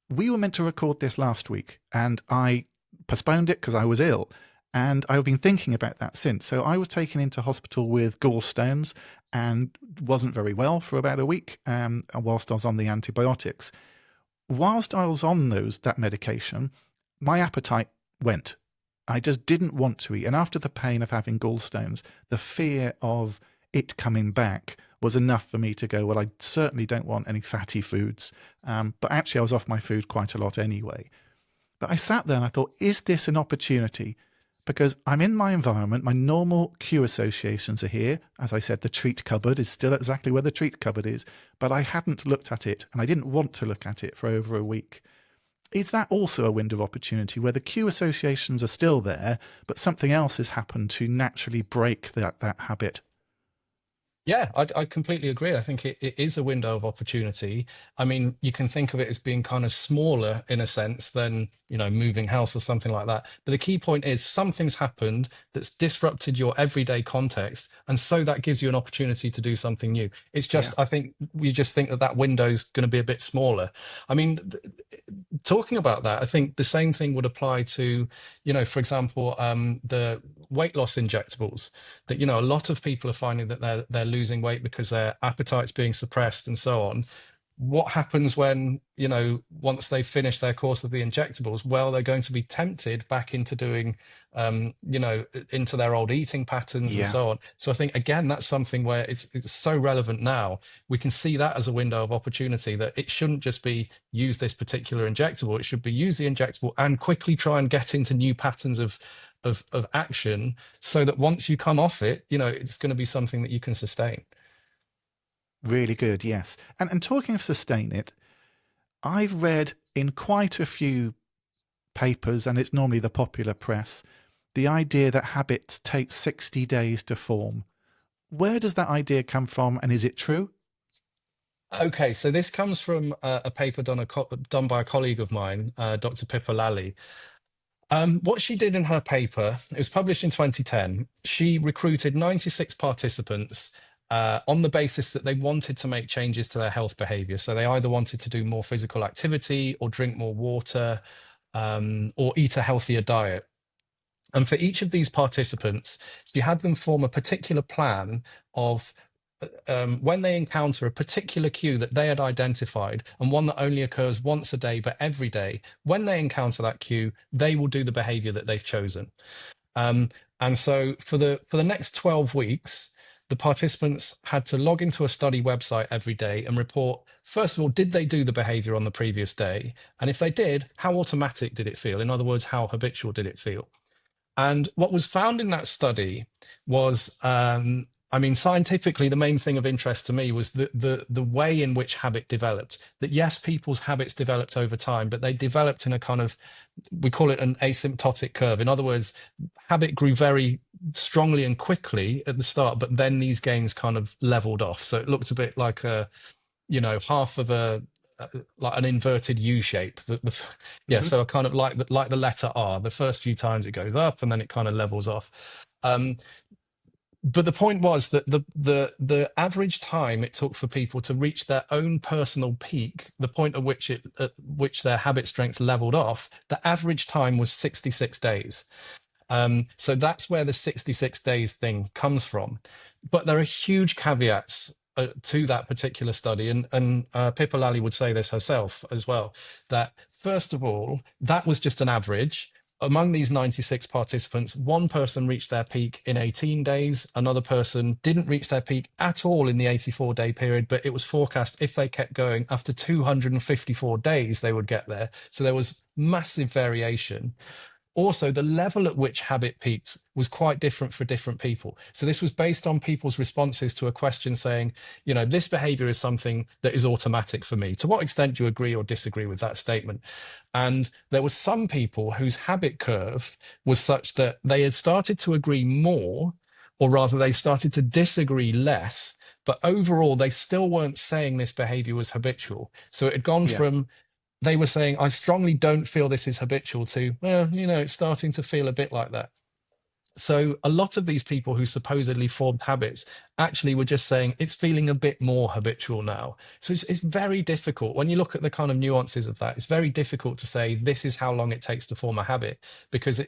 We were meant to record this last week and I postponed it because I was ill. And I've been thinking about that since. So I was taken into hospital with gallstones and wasn't very well for about a week whilst I was on the antibiotics. Whilst I was on that medication, my appetite went. I just didn't want to eat. And after the pain of having gallstones, the fear of it coming back was enough for me to go, well, I certainly don't want any fatty foods. But actually, I was off my food quite a lot anyway. But I sat there and I thought, is this an opportunity? Because I'm in my environment, my normal cue associations are here. As I said, the treat cupboard is still exactly where the treat cupboard is, but I hadn't looked at it and I didn't want to look at it for over a week. Is that also a window of opportunity where the cue associations are still there, but something else has happened to naturally break that habit? Yeah, I completely agree. I think it is a window of opportunity. I mean, you can think of it as being kind of smaller in a sense than, moving house or something like that. But the key point is something's happened that's disrupted your everyday context. And so that gives you an opportunity to do something new. It's just, Yeah. I think we just think that window's going to be a bit smaller. I mean, talking about that, I think the same thing would apply to, for example, the weight loss injectables that, a lot of people are finding that they're losing weight because their appetite's being suppressed and so on. What happens when, once they finish their course of the injectables? Well, they're going to be tempted back into doing, into their old eating patterns and Yeah. so on. So I think, again, that's something where it's so relevant now. We can see that as a window of opportunity, that it shouldn't just be use this particular injectable. It should be use the injectable and quickly try and get into new patterns of action, so that once you come off it, it's going to be something that you can sustain. Really good, yes. And talking of sustain it, I've read in quite a few papers, and it's normally the popular press, the idea that habits take 60 days to form. Where does that idea come from, and is it true? Okay, so this comes from a paper done by a colleague of mine, Dr. Pippa Lally. What she did in her paper, it was published in 2010. She recruited 96 participants on the basis that they wanted to make changes to their health behavior. So they either wanted to do more physical activity or drink more water, or eat a healthier diet. And for each of these participants, she had them form a particular plan of when they encounter a particular cue that they had identified, and one that only occurs once a day but every day, when they encounter that cue, they will do the behavior that they've chosen. And so for the next 12 weeks, the participants had to log into a study website every day and report, first of all, did they do the behavior on the previous day? And if they did, how automatic did it feel? In other words, how habitual did it feel? And what was found in that study was, scientifically, the main thing of interest to me was the way in which habit developed. That yes, people's habits developed over time, but they developed in a kind of, we call it an asymptotic curve. In other words, habit grew very strongly and quickly at the start, but then these gains kind of leveled off. So it looked a bit like half of like an inverted U shape. Yeah, Hmm. so kind of like the letter R. The first few times it goes up and then it kind of levels off. But the point was that the average time it took for people to reach their own personal peak, the point at which their habit strength leveled off, the average time was 66 days. So that's where the 66 days thing comes from. But there are huge caveats to that particular study. And Pippa Lally would say this herself as well, that first of all, that was just an average. Among these 96 participants, one person reached their peak in 18 days. Another person didn't reach their peak at all in the 84-day period, but it was forecast if they kept going, after 254 days, they would get there. So there was massive variation. Also, the level at which habit peaked was quite different for different people. So this was based on people's responses to a question saying, this behavior is something that is automatic for me. To what extent do you agree or disagree with that statement? And there were some people whose habit curve was such that they had started to agree more, or rather they started to disagree less, but overall they still weren't saying this behavior was habitual. So it had gone Yeah. from, they were saying, I strongly don't feel this is habitual, to, well, it's starting to feel a bit like that. So a lot of these people who supposedly formed habits actually we're just saying it's feeling a bit more habitual now. So it's very difficult when you look at the kind of nuances of that. It's very difficult to say this is how long it takes to form a habit, because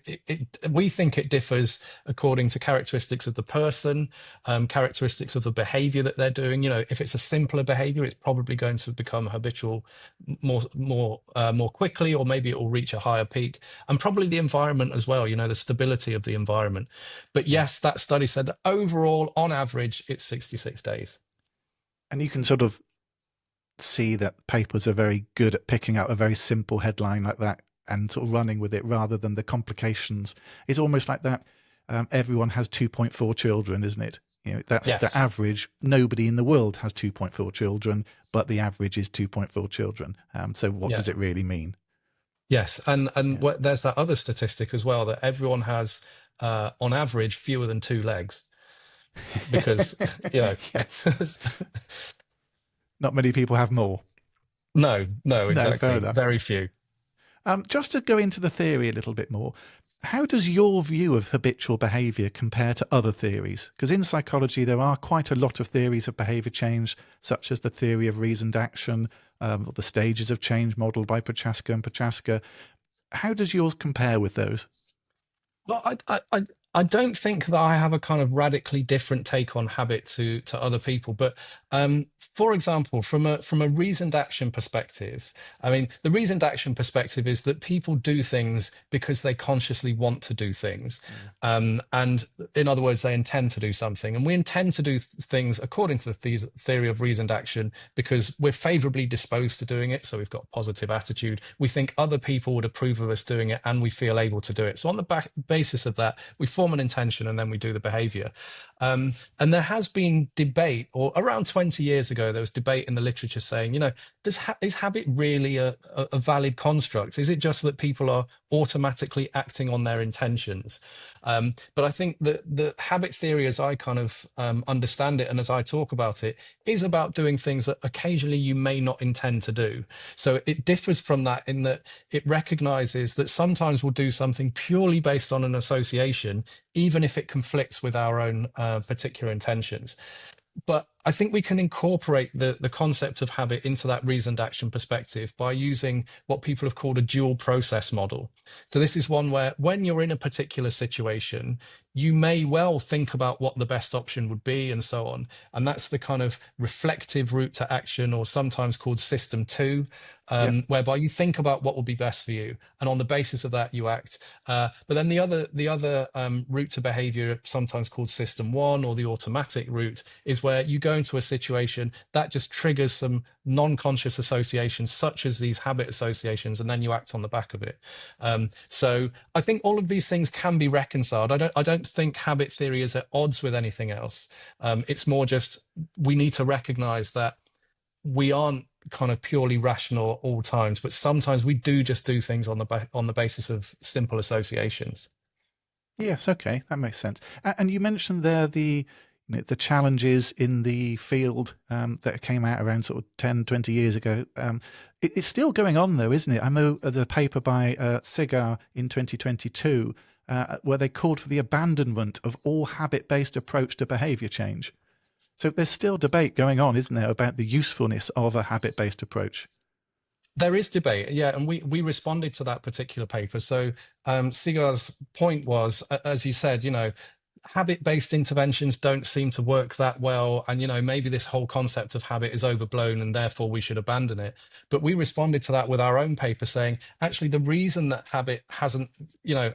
we think it differs according to characteristics of the person, characteristics of the behavior that they're doing. You know, if it's a simpler behavior, it's probably going to become habitual more quickly, or maybe it will reach a higher peak, and probably the environment as well, you know, the stability of the environment. But Yeah. yes, that study said that overall, on average, it's 66 days. And you can sort of see that papers are very good at picking out a very simple headline like that and sort of running with it rather than the complications. It's almost like that. Everyone has 2.4 children, isn't it? You know, that's the Yes. average. Nobody in the world has 2.4 children, but the average is 2.4 children. So what Yeah. does it really mean? Yes. And Yeah. there's that other statistic as well, that everyone has, on average, fewer than two legs, because, you know, Yes. Not many people have more. no, No, fair exactly. enough. Very few. Just to go into the theory a little bit more, how does your view of habitual behaviour compare to other theories? Because in psychology, there are quite a lot of theories of behaviour change, such as the theory of reasoned action, or the stages of change modelled by Prochaska and Prochaska. How does yours compare with those? Well, I don't think that I have a kind of radically different take on habit to other people, but for example, from a reasoned action perspective, I mean, the reasoned action perspective is that people do things because they consciously want to do things, and in other words, they intend to do something, and we intend to do things according to the theory of reasoned action because we're favourably disposed to doing it, so we've got a positive attitude. We think other people would approve of us doing it, and we feel able to do it. So on the basis of that, we form an intention and then we do the behavior. And there has been debate, or around 20 years ago, there was debate in the literature saying, you know, is habit really a valid construct? Is it just that people are automatically acting on their intentions? But I think that the habit theory, as I kind of understand it and as I talk about it, is about doing things that occasionally you may not intend to do. So it differs from that in that it recognizes that sometimes we'll do something purely based on an association, even if it conflicts with our own particular intentions. But I think we can incorporate the concept of habit into that reasoned action perspective by using what people have called a dual process model. So this is one where when you're in a particular situation, you may well think about what the best option would be and so on. And that's the kind of reflective route to action, or sometimes called system two, Yeah. whereby you think about what will be best for you. And on the basis of that, you act. But then the other route to behavior, sometimes called system one, or the automatic route, is where you go into a situation that just triggers some non-conscious associations, such as these habit associations, and then you act on the back of it. So I think all of these things can be reconciled. I don't think habit theory is at odds with anything else. It's more just we need to recognize that we aren't kind of purely rational at all times, but sometimes we do just do things on the basis of simple associations. Yes, okay, that makes sense. And you mentioned there the challenges in the field that came out around sort of 10, 20 years ago. It's still going on though, isn't it? I know the paper by Cigar in 2022 where they called for the abandonment of all habit-based approach to behaviour change. So there's still debate going on, isn't there, about the usefulness of a habit-based approach? There is debate, yeah, and we responded to that particular paper. So Sigar's point was, as you said, you know, habit-based interventions don't seem to work that well, and you know, maybe this whole concept of habit is overblown and therefore we should abandon it. But we responded to that with our own paper saying, actually, the reason that habit hasn't, you know,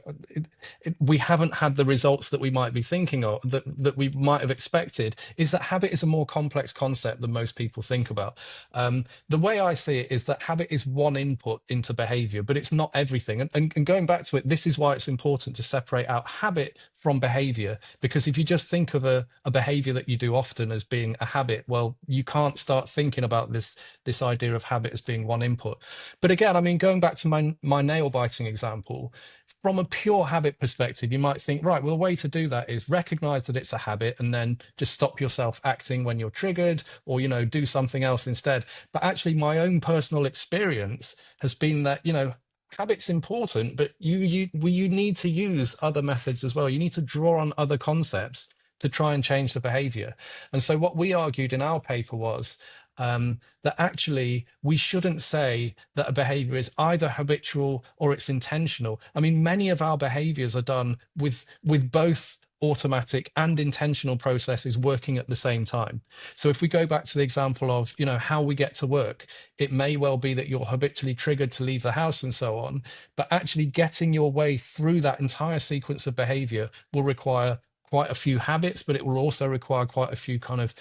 we haven't had the results that we might be thinking of, that we might have expected, is that habit is a more complex concept than most people think about. The way I see it is that habit is one input into behavior, but it's not everything. And going back to it, this is why it's important to separate out habit from behavior, because if you just think of a behavior that you do often as being a habit, well, you can't start thinking about this idea of habit as being one input. But again, I mean, going back to my nail biting example, from a pure habit perspective, you might think, right, well, the way to do that is recognize that it's a habit and then just stop yourself acting when you're triggered, or, you know, do something else instead. But actually, my own personal experience has been that, you know, habit's important, but you need to use other methods as well. You need to draw on other concepts to try and change the behavior. And so what we argued in our paper was that actually we shouldn't say that a behavior is either habitual or it's intentional. I mean, many of our behaviors are done with both automatic and intentional processes working at the same time. So if we go back to the example of, how we get to work, it may well be that you're habitually triggered to leave the house and so on, but actually getting your way through that entire sequence of behavior will require quite a few habits, but it will also require quite a few kind of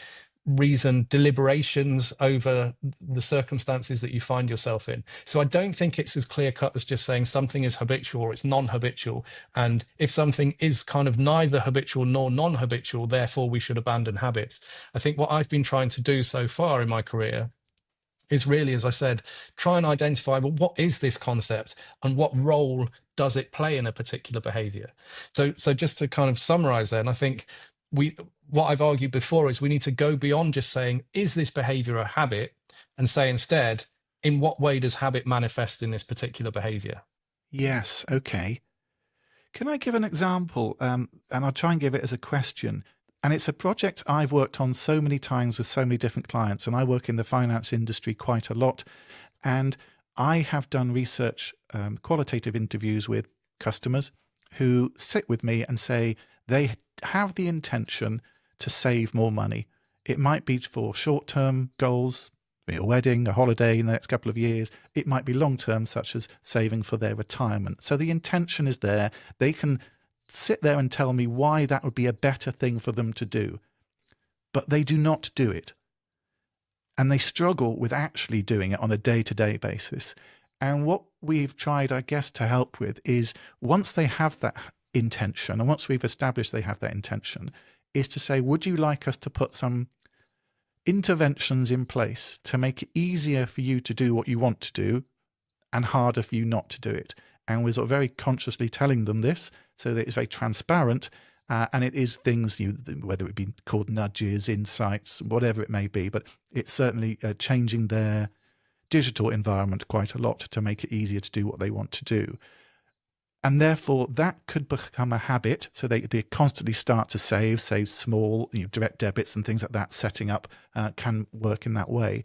reasoned deliberations over the circumstances that you find yourself in. So I don't think it's as clear cut as just saying something is habitual or it's non-habitual. And if something is kind of neither habitual nor non-habitual, therefore we should abandon habits. I think what I've been trying to do so far in my career is really, as I said, try and identify, well, what is this concept and what role does it play in a particular behavior? So just to kind of summarize then, I think what I've argued before is we need to go beyond just saying, is this behavior a habit? And say instead, in what way does habit manifest in this particular behavior? Yes, okay. Can I give an example? And I'll try and give it as a question. And it's a project I've worked on so many times with so many different clients, and I work in the finance industry quite a lot. And I have done research, qualitative interviews with customers who sit with me and say they have the intention to save more money. It might be for short-term goals, a wedding, a holiday in the next couple of years. It might be long-term, such as saving for their retirement. So the intention is there. They can sit there and tell me why that would be a better thing for them to do. But they do not do it. And they struggle with actually doing it on a day-to-day basis. And what we've tried, I guess, to help with is once they have that intention, and once we've established they have that intention, is to say, would you like us to put some interventions in place to make it easier for you to do what you want to do and harder for you not to do it? And we're sort of very consciously telling them this so that it's very transparent, and it is things, whether it be called nudges, insights, whatever it may be, but it's certainly changing their digital environment quite a lot to make it easier to do what they want to do. And therefore, that could become a habit. So they constantly start to save small, direct debits and things like that. Setting up can work in that way.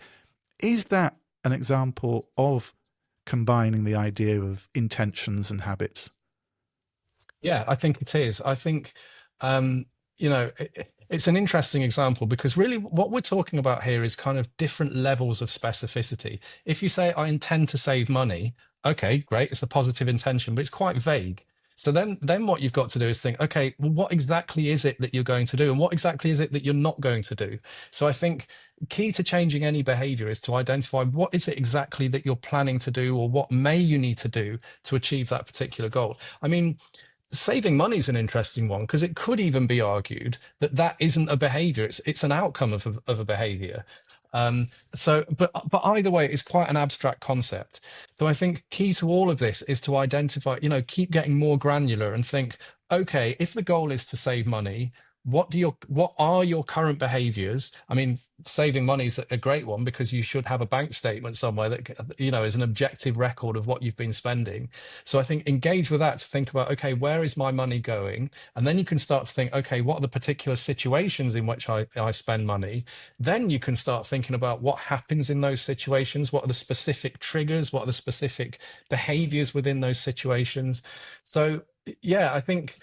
Is that an example of combining the idea of intentions and habits? Yeah, I think it is. I think, it's an interesting example because really what we're talking about here is kind of different levels of specificity. If you say, I intend to save money, okay, great, it's a positive intention, but it's quite vague. So then what you've got to do is think, okay, well, what exactly is it that you're going to do? And what exactly is it that you're not going to do? So I think key to changing any behavior is to identify what is it exactly that you're planning to do, or what may you need to do to achieve that particular goal. I mean, saving money is an interesting one because it could even be argued that that isn't a behavior; it's an outcome of a behavior. But either way, it's quite an abstract concept. So I think key to all of this is to identify, keep getting more granular and think, okay, if the goal is to save money, what are your current behaviors? I mean, saving money is a great one because you should have a bank statement somewhere that, is an objective record of what you've been spending. So I think engage with that to think about, okay, where is my money going? And then you can start to think, okay, what are the particular situations in which I spend money? Then you can start thinking about what happens in those situations. What are the specific triggers? What are the specific behaviors within those situations? So yeah, I think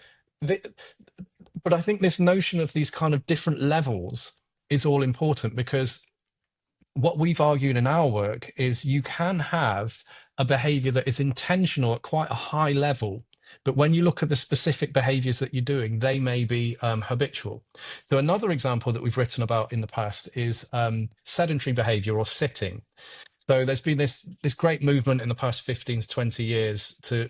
but I think this notion of these kind of different levels is all important because what we've argued in our work is you can have a behavior that is intentional at quite a high level, but when you look at the specific behaviors that you're doing, they may be habitual. So another example that we've written about in the past is sedentary behavior or sitting. So there's been this great movement in the past 15 to 20 years to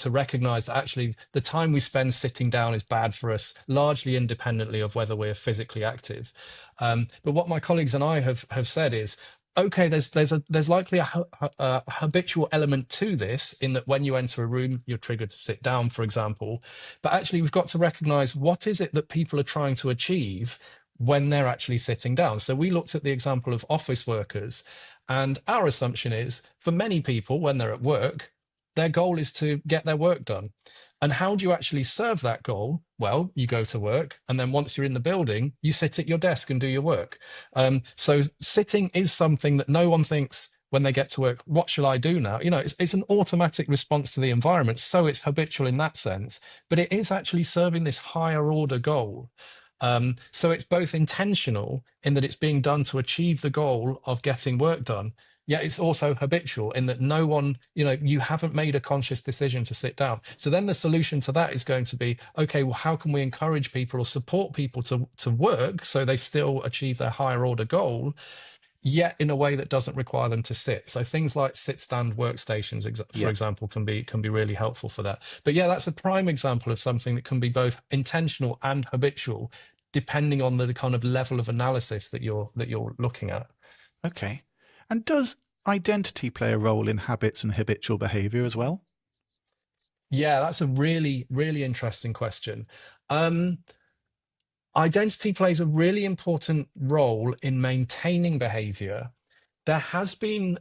recognize that actually the time we spend sitting down is bad for us, largely independently of whether we're physically active. But what my colleagues and I have said is, okay, there's likely a habitual element to this in that when you enter a room, you're triggered to sit down, for example. But actually, we've got to recognize what is it that people are trying to achieve when they're actually sitting down. So we looked at the example of office workers. And our assumption is for many people, when they're at work, their goal is to get their work done. And how do you actually serve that goal? Well, you go to work, and then once you're in the building, you sit at your desk and do your work. So sitting is something that no one thinks when they get to work, what shall I do now? It's an automatic response to the environment. So it's habitual in that sense, but it is actually serving this higher order goal. So it's both intentional in that it's being done to achieve the goal of getting work done. Yet it's also habitual in that no one, you haven't made a conscious decision to sit down. So then the solution to that is going to be, okay, well, how can we encourage people or support people to work so they still achieve their higher order goal, yet in a way that doesn't require them to sit? So things like sit-stand workstations, for example, can be really helpful for that. But yeah, that's a prime example of something that can be both intentional and habitual, depending on the kind of level of analysis that you're looking at. Okay. And does identity play a role in habits and habitual behavior as well? Yeah, that's a really, really interesting question. Identity plays a really important role in maintaining behavior. There has been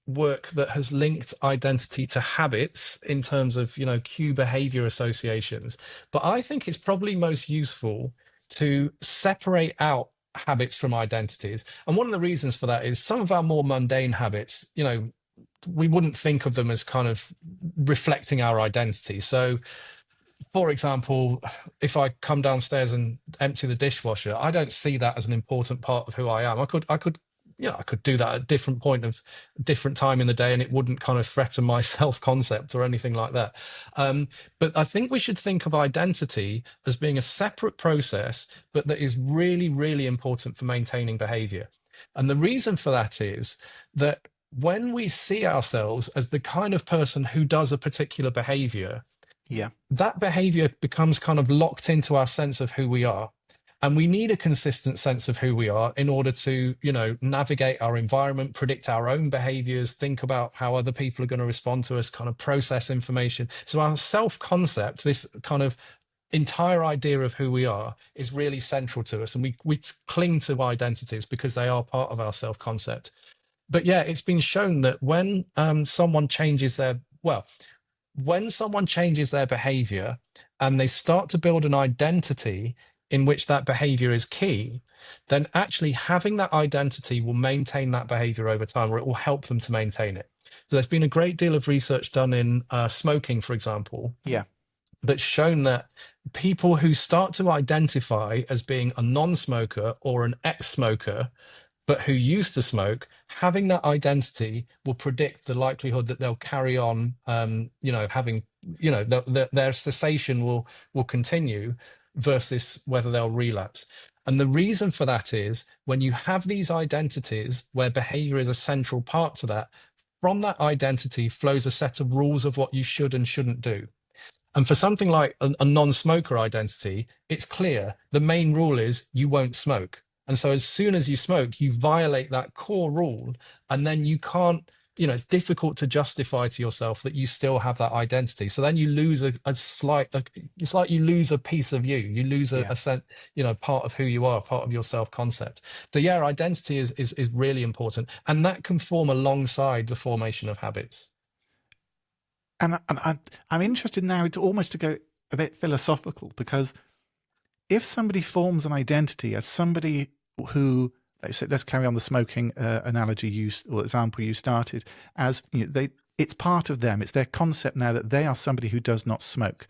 work that has linked identity to habits in terms of, cue behavior associations. But I think it's probably most useful to separate out habits from identities. And one of the reasons for that is some of our more mundane habits, we wouldn't think of them as kind of reflecting our identity. So, for example, if I come downstairs and empty the dishwasher, I don't see that as an important part of who I am. I could do that at a different time in the day, and it wouldn't kind of threaten my self-concept or anything like that. But I think we should think of identity as being a separate process, but that is really, really important for maintaining behavior. And the reason for that is that when we see ourselves as the kind of person who does a particular behavior, that behavior becomes kind of locked into our sense of who we are. And we need a consistent sense of who we are in order to, navigate our environment, predict our own behaviors, think about how other people are going to respond to us, kind of process information. So our self-concept, this kind of entire idea of who we are, is really central to us. And we cling to identities because they are part of our self-concept. But yeah, it's been shown that when someone changes their behavior and they start to build an identity in which that behavior is key, then actually having that identity will maintain that behavior over time, or it will help them to maintain it. So there's been a great deal of research done in smoking, for example, that's shown that people who start to identify as being a non-smoker or an ex-smoker, but who used to smoke, having that identity will predict the likelihood that they'll carry on, their cessation will continue versus whether they'll relapse. And the reason for that is when you have these identities where behavior is a central part to that, from that identity flows a set of rules of what you should and shouldn't do. And for something like a non-smoker identity, it's clear. The main rule is you won't smoke. And so as soon as you smoke, you violate that core rule, and then you can't, it's difficult to justify to yourself that you still have that identity. So then you lose it's like you lose a piece of you. You lose a sense, part of who you are, part of your self-concept. So yeah, identity is really important. And that can form alongside the formation of habits. And I'm interested now to go a bit philosophical, because if somebody forms an identity as somebody who, let's carry on the smoking analogy or example you started, as it's part of them, it's their concept now that they are somebody who does not smoke.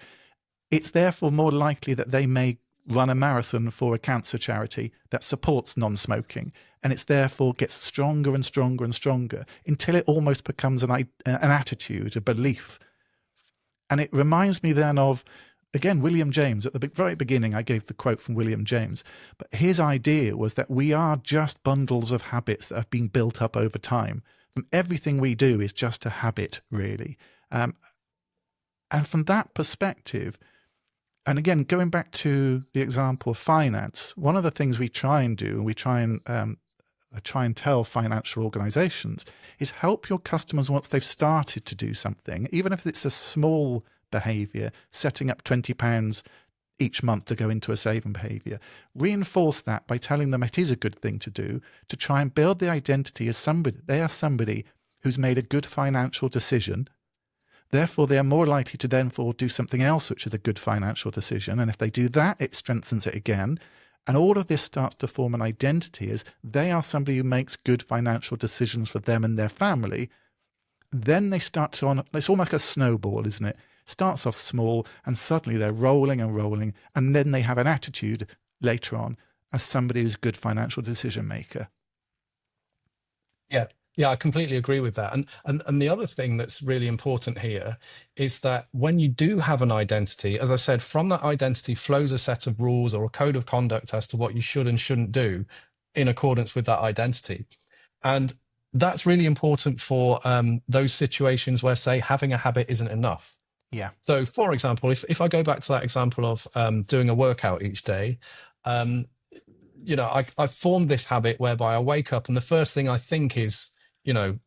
It's therefore more likely that they may run a marathon for a cancer charity that supports non-smoking, and it's therefore gets stronger and stronger and stronger until it almost becomes an attitude, a belief. And it reminds me then of, again, William James. At the very beginning, I gave the quote from William James, but his idea was that we are just bundles of habits that have been built up over time. And everything we do is just a habit, really. And from that perspective, and again, going back to the example of finance, one of the things we try and do, and we try and tell financial organizations, is help your customers once they've started to do something, even if it's a small behavior, setting up £20 each month to go into a saving behavior. Reinforce that by telling them it is a good thing to do, to try and build the identity as somebody, they are somebody who's made a good financial decision, Therefore, they are more likely to then do something else, which is a good financial decision. And if they do that, it strengthens it again. And all of this starts to form an identity as they are somebody who makes good financial decisions for them and their family. Then they start to, it's almost like a snowball, isn't it? Starts off small and suddenly they're rolling and rolling. And then they have an attitude later on as somebody who's a good financial decision maker. Yeah. Yeah, I completely agree with that. And the other thing that's really important here is that when you do have an identity, as I said, from that identity flows a set of rules or a code of conduct as to what you should and shouldn't do in accordance with that identity. And that's really important for those situations where, say, having a habit isn't enough. Yeah. So, for example, if I go back to that example of doing a workout each day, I formed this habit whereby I wake up and the first thing I think is,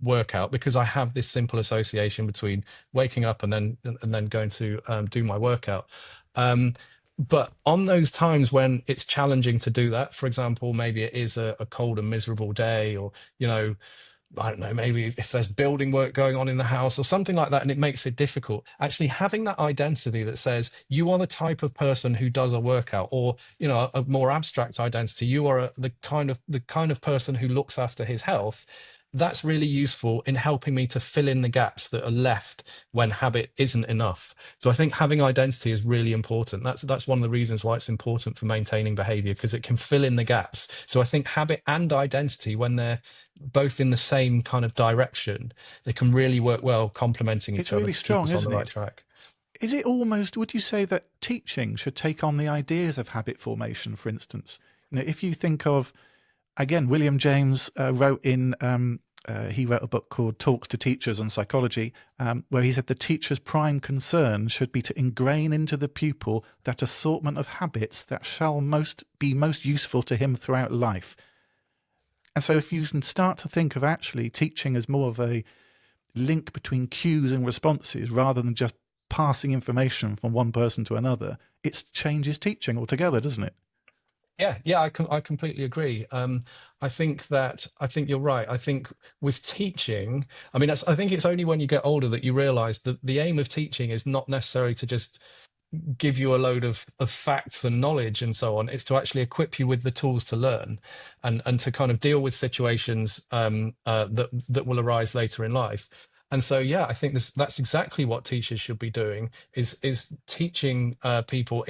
workout, because I have this simple association between waking up and then going to do my workout. But on those times when it's challenging to do that, for example, maybe it is a cold and miserable day, or, I don't know, maybe if there's building work going on in the house or something like that, and it makes it difficult, actually having that identity that says you are the type of person who does a workout, or, a more abstract identity, you are the kind of person who looks after his health. That's really useful in helping me to fill in the gaps that are left when habit isn't enough. So I think having identity is really important. That's one of the reasons why it's important for maintaining behavior, because it can fill in the gaps. So I think habit and identity, when they're both in the same kind of direction, they can really work well, complementing each other. It's really strong, to keep us isn't on the right it? track. Is it almost, would you say that teaching should take on the ideas of habit formation, for instance? If you think of, again, William James wrote he wrote a book called Talks to Teachers on Psychology, where he said the teacher's prime concern should be to ingrain into the pupil that assortment of habits that shall be most useful to him throughout life. And so if you can start to think of actually teaching as more of a link between cues and responses rather than just passing information from one person to another, it changes teaching altogether, doesn't it? Yeah, I completely agree. I think you're right. I think with teaching, I mean, I think it's only when you get older that you realize that the aim of teaching is not necessarily to just give you a load of facts and knowledge and so on. It's to actually equip you with the tools to learn and to kind of deal with situations that will arise later in life. And so, yeah, I think that's exactly what teachers should be doing, is teaching people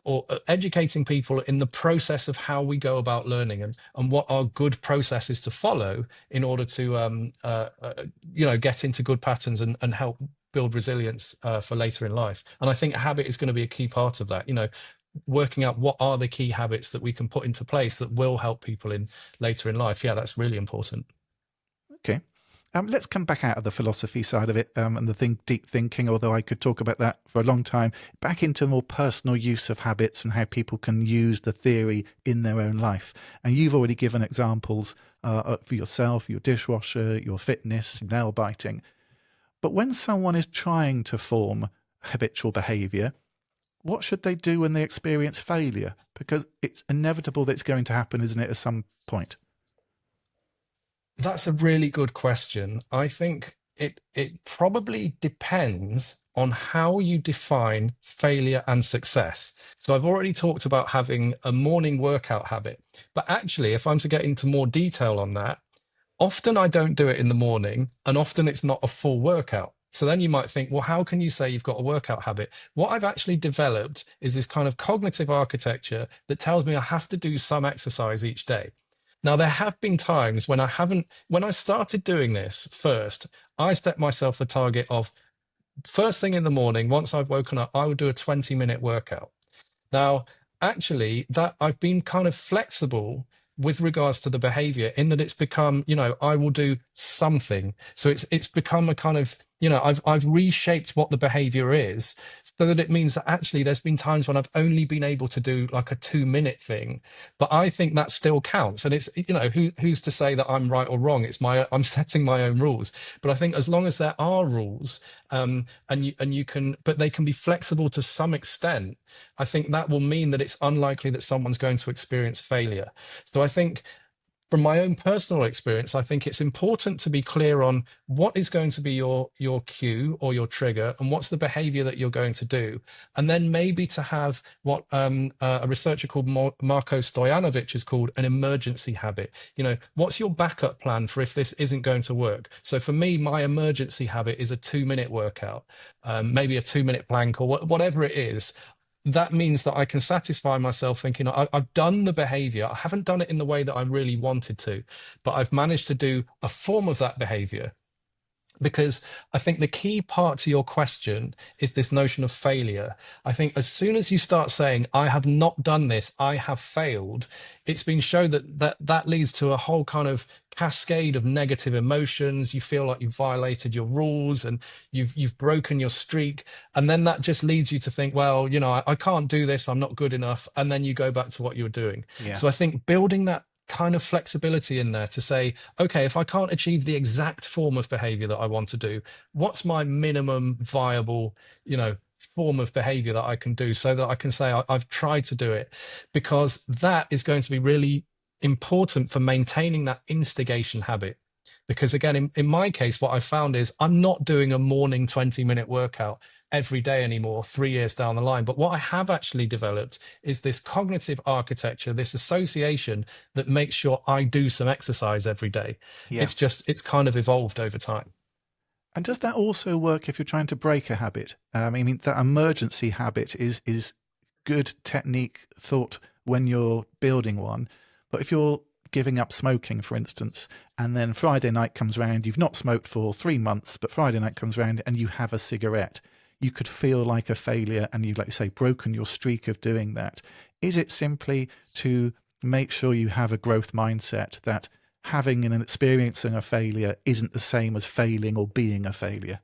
or educating people in the process of how we go about learning, and what are good processes to follow in order to get into good patterns and help build resilience for later in life. And I think habit is going to be a key part of that, working out what are the key habits that we can put into place that will help people in later in life. Yeah, that's really important. Okay. Let's come back out of the philosophy side of it and the deep thinking, although I could talk about that for a long time, back into more personal use of habits and how people can use the theory in their own life. And you've already given examples for yourself, your dishwasher, your fitness, nail biting. But when someone is trying to form habitual behaviour, what should they do when they experience failure? Because it's inevitable that it's going to happen, isn't it, at some point? That's a really good question. I think it probably depends on how you define failure and success. So I've already talked about having a morning workout habit, but actually, if I'm to get into more detail on that, often I don't do it in the morning, and often it's not a full workout. So then you might think, well, how can you say you've got a workout habit? What I've actually developed is this kind of cognitive architecture that tells me I have to do some exercise each day. Now, there have been times when when I started doing this first, I set myself a target of first thing in the morning, once I've woken up, I would do a 20-minute workout. Now, actually, that I've been kind of flexible with regards to the behavior, in that it's become, I will do something. So it's become a kind of, I've reshaped what the behavior is, so that it means that actually there's been times when I've only been able to do like a 2-minute thing, but I think that still counts. And it's, who's to say that I'm right or wrong? I'm setting my own rules. But I think as long as there are rules, and you can, but they can be flexible to some extent, I think that will mean that it's unlikely that someone's going to experience failure. So I think from my own personal experience, I think it's important to be clear on what is going to be your cue or your trigger, and what's the behavior that you're going to do. And then maybe to have what a researcher called Marko Stojanovic has called an emergency habit. You know, what's your backup plan for if this isn't going to work? So for me, my emergency habit is a 2-minute workout, maybe a 2-minute plank, or whatever it is. That means that I can satisfy myself thinking I've done the behavior. I haven't done it in the way that I really wanted to, but I've managed to do a form of that behavior. Because I think the key part to your question is this notion of failure. I think as soon as you start saying, I have not done this, I have failed, it's been shown that leads to a whole kind of cascade of negative emotions. You feel like you've violated your rules and you've broken your streak. And then that just leads you to think, well, you know, I can't do this, I'm not good enough. And then you go back to what you were doing. Yeah. So I think building that kind of flexibility in there to say, okay, if I can't achieve the exact form of behavior that I want to do, what's my minimum viable, you know, form of behavior that I can do, so that I can say I've tried to do it, because that is going to be really important for maintaining that instigation habit. Because again, in my case, what I found is I'm not doing a morning 20-minute workout every day anymore 3 years down the line. But what I have actually developed is this cognitive architecture, this association that makes sure I do some exercise every day. Yeah. It's kind of evolved over time. And does that also work if you're trying to break a habit? I mean, that emergency habit is good technique thought when you're building one. But if you're giving up smoking, for instance, and then Friday night comes around, you've not smoked for 3 months, but Friday night comes around and you have a cigarette, you could feel like a failure and you've, like you say, broken your streak of doing that. Is it simply to make sure you have a growth mindset that having and experiencing a failure isn't the same as failing or being a failure?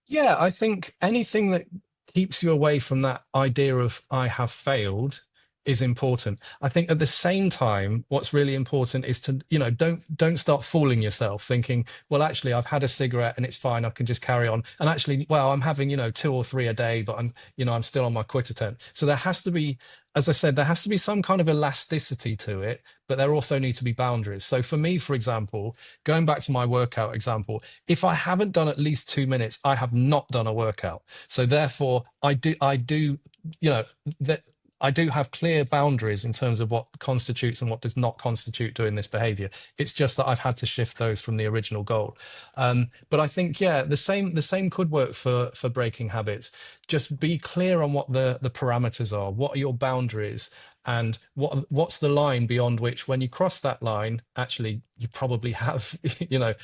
Yeah, I think anything that keeps you away from that idea of I have failed is important. I think at the same time, what's really important is to, you know, don't start fooling yourself thinking, well, actually, I've had a cigarette and it's fine, I can just carry on. And actually, well, I'm having, you know, 2 or 3 a day, but I'm still on my quit attempt. So there has to be, as I said, there has to be some kind of elasticity to it, but there also need to be boundaries. So for me, for example, going back to my workout example, if I haven't done at least 2 minutes, I have not done a workout. So therefore, I do, you know, that I do have clear boundaries in terms of what constitutes and what does not constitute doing this behavior. It's just that I've had to shift those from the original goal. But I think, yeah, the same could work for breaking habits. Just be clear on what the parameters are. What are your boundaries? And what's the line beyond which, when you cross that line, actually you probably have, you know,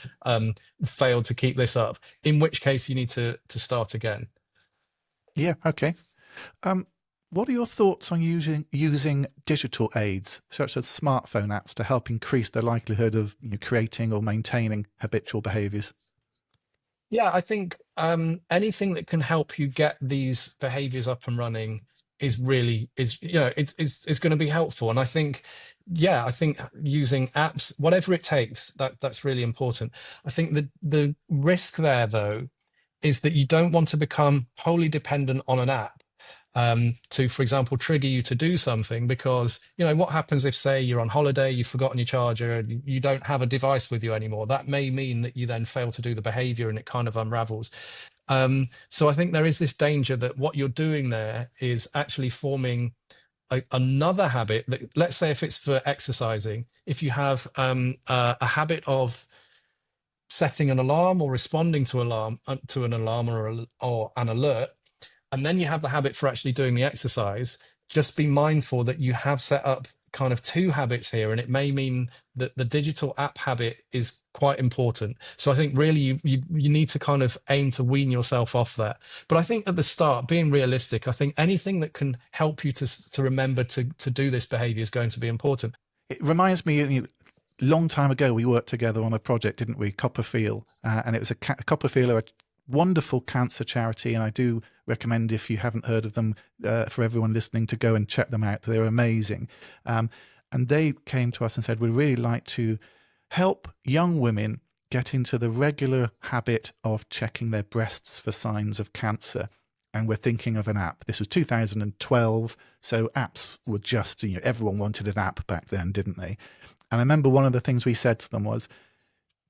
failed to keep this up, in which case you need to start again. Yeah, okay. What are your thoughts on using digital aids, such as smartphone apps, to help increase the likelihood of creating or maintaining habitual behaviours? Yeah, I think anything that can help you get these behaviours up and running is going to be helpful. And I think, yeah, I think using apps, whatever it takes, that's really important. I think the risk there, though, is that you don't want to become wholly dependent on an app to, for example, trigger you to do something. Because, you know, what happens if, say, you're on holiday, you've forgotten your charger, and you don't have a device with you anymore? That may mean that you then fail to do the behavior and it kind of unravels. So I think there is this danger that what you're doing there is actually forming another habit that, let's say, if it's for exercising, if you have a habit of setting an alarm or responding to an alarm or an alert, and then you have the habit for actually doing the exercise, just be mindful that you have set up kind of 2 habits here, and it may mean that the digital app habit is quite important. So I think really you need to kind of aim to wean yourself off that. But I think at the start, being realistic, I think anything that can help you to remember to do this behavior is going to be important. It reminds me, long time ago, we worked together on a project, didn't we? Copperfield, and it was Copperfield are a wonderful cancer charity, and I do recommend, if you haven't heard of them, for everyone listening, to go and check them out. They're amazing. And they came to us and said, we'd really like to help young women get into the regular habit of checking their breasts for signs of cancer. And we're thinking of an app. This was 2012, so apps were just, everyone wanted an app back then, didn't they? And I remember one of the things we said to them was,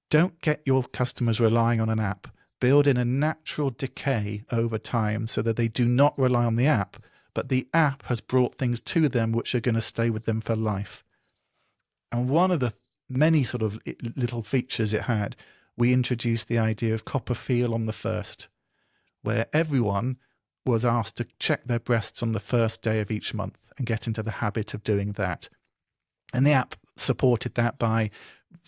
don't get your customers relying on an app. Build in a natural decay over time so that they do not rely on the app, but the app has brought things to them which are going to stay with them for life. And one of the many sort of little features it had, we introduced the idea of copper feel on the first, where everyone was asked to check their breasts on the first day of each month and get into the habit of doing that. And the app supported that by,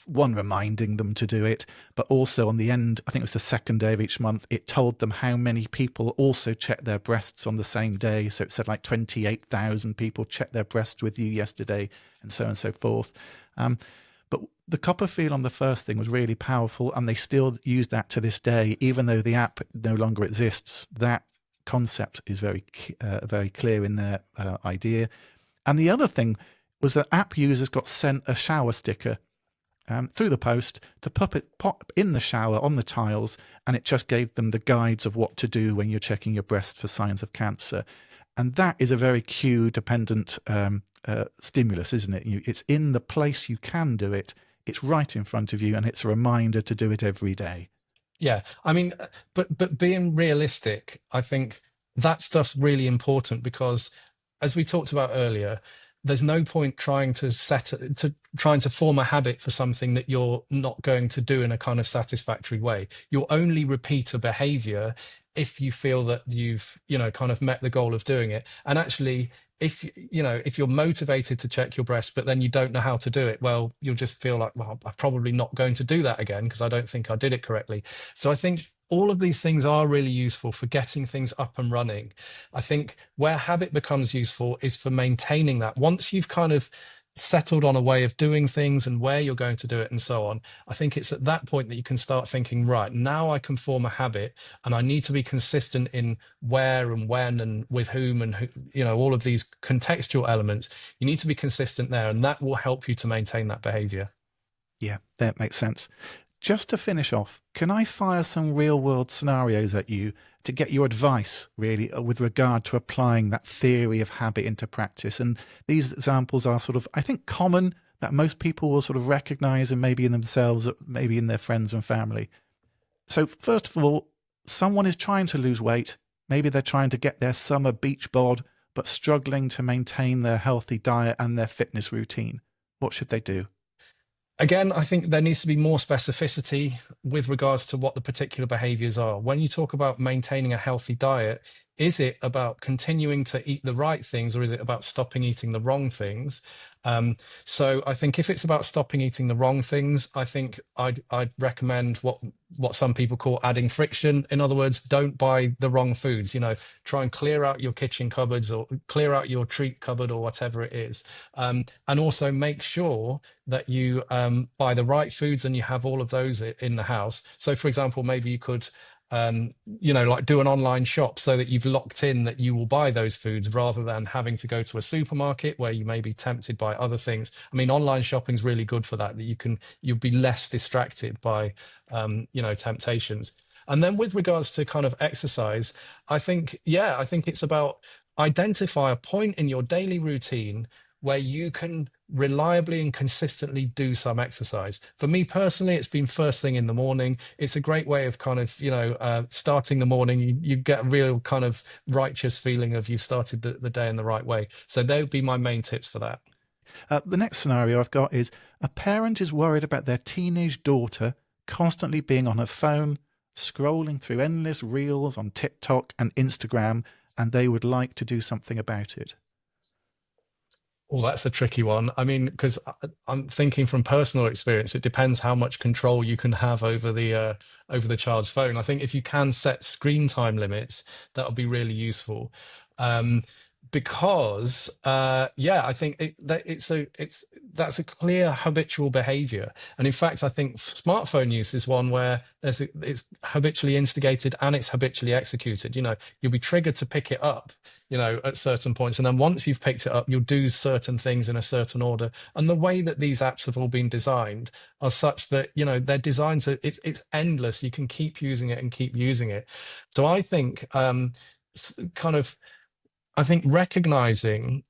one, reminding them to do it, but also on the end, I think it was the second day of each month, it told them how many people also checked their breasts on the same day. So it said like 28,000 people checked their breasts with you yesterday, and so on and so forth. But the copper feel on the first thing was really powerful, and they still use that to this day, even though the app no longer exists. That concept is very clear in their idea. And the other thing was that app users got sent a shower sticker through the post to pop in the shower on the tiles, and it just gave them the guides of what to do when you're checking your breast for signs of cancer. And that is a very cue-dependent stimulus, isn't it? It's in the place you can do it, it's right in front of you, and it's a reminder to do it every day. Yeah, I mean, but being realistic, I think that stuff's really important because, as we talked about earlier, there's no point trying to form a habit for something that you're not going to do in a kind of satisfactory way. You'll only repeat a behavior if you feel that you've, kind of met the goal of doing it. And actually, if you're motivated to check your breast, but then you don't know how to do it, well, you'll just feel like, well, I'm probably not going to do that again because I don't think I did it correctly. So I think all of these things are really useful for getting things up and running. I think where habit becomes useful is for maintaining that. Once you've kind of settled on a way of doing things and where you're going to do it and so on, I think it's at that point that you can start thinking, right, now I can form a habit and I need to be consistent in where and when and with whom and who, all of these contextual elements. You need to be consistent there, and that will help you to maintain that behavior. Yeah, that makes sense. Just to finish off, can I fire some real world scenarios at you to get your advice, really, with regard to applying that theory of habit into practice? And these examples are sort of, I think, common, that most people will sort of recognize, and maybe in themselves, maybe in their friends and family. So first of all, someone is trying to lose weight. Maybe they're trying to get their summer beach bod, but struggling to maintain their healthy diet and their fitness routine. What should they do? Again, I think there needs to be more specificity with regards to what the particular behaviors are. When you talk about maintaining a healthy diet, is it about continuing to eat the right things, or is it about stopping eating the wrong things? So I think if it's about stopping eating the wrong things, I think I'd recommend what some people call adding friction. In other words, don't buy the wrong foods. Try and clear out your kitchen cupboards or clear out your treat cupboard or whatever it is. And also make sure that you buy the right foods and you have all of those in the house. So, for example, maybe you could like do an online shop so that you've locked in that you will buy those foods rather than having to go to a supermarket where you may be tempted by other things. I mean, online shopping is really good for that you'll be less distracted by, temptations. And then with regards to kind of exercise, I think it's about identify a point in your daily routine where you can reliably and consistently do some exercise. For me personally, it's been first thing in the morning. It's a great way of kind of, starting the morning. You get a real kind of righteous feeling of you've started the day in the right way. So they would be my main tips for that. The next scenario I've got is a parent is worried about their teenage daughter constantly being on her phone, scrolling through endless reels on TikTok and Instagram, and they would like to do something about it. Oh, that's a tricky one. I mean, because I'm thinking from personal experience, it depends how much control you can have over the child's phone. I think if you can set screen time limits, that'll be really useful. Because I think that's a clear habitual behavior, and in fact, I think smartphone use is one where it's habitually instigated and it's habitually executed. You'll be triggered to pick it up, at certain points, and then once you've picked it up, you'll do certain things in a certain order. And the way that these apps have all been designed are such that they're designed to it's endless. You can keep using it and keep using it. So I think kind of I think recognizing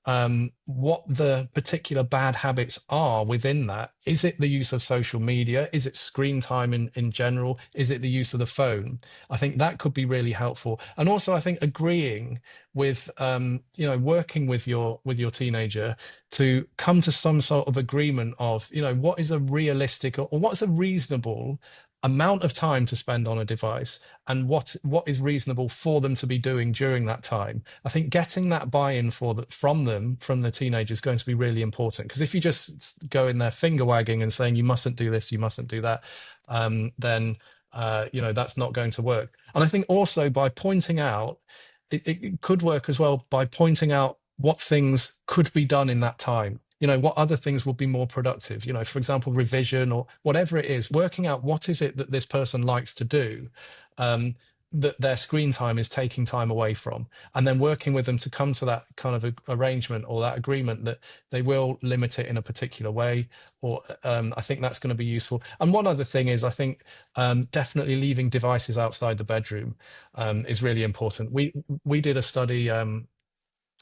what the particular bad habits are within that. Is it the use of social media? Is it screen time in general? Is it the use of the phone? I think that could be really helpful. And also, I think agreeing with, working with your teenager to come to some sort of agreement of, what is a realistic or what's a reasonable amount of time to spend on a device, and what is reasonable for them to be doing during that time. I think getting that buy-in from the teenager is going to be really important, because if you just go in there finger wagging and saying you mustn't do this, you mustn't do that, then that's not going to work. And I think also by pointing out, it could work as well by pointing out what things could be done in that time. What other things would be more productive, for example, revision or whatever it is, working out what is it that this person likes to do, that their screen time is taking time away from, and then working with them to come to that kind of arrangement or that agreement that they will limit it in a particular way. Or I think that's going to be useful. And one other thing is, I think definitely leaving devices outside the bedroom is really important. We did a study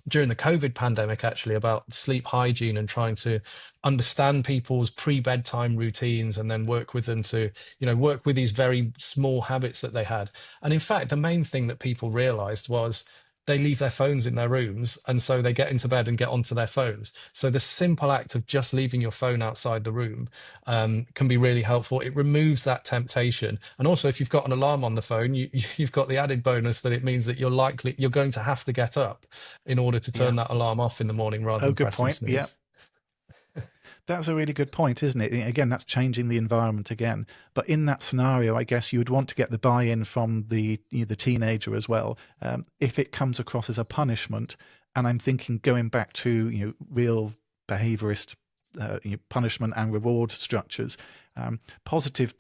during the COVID pandemic, actually, about sleep hygiene and trying to understand people's pre-bedtime routines and then work with them to, work with these very small habits that they had. And in fact, the main thing that people realized was they leave their phones in their rooms, and so they get into bed and get onto their phones. So the simple act of just leaving your phone outside the room can be really helpful. It removes that temptation. And also, if you've got an alarm on the phone, you've got the added bonus that it means that you're going to have to get up in order to turn that alarm off in the morning rather than good pressing point. snooze. Yeah. That's a really good point, isn't it? Again, that's changing the environment again. But in that scenario, I guess you would want to get the buy-in from the teenager as well. If it comes across as a punishment, and I'm thinking going back to real behaviorist punishment and reward structures, positive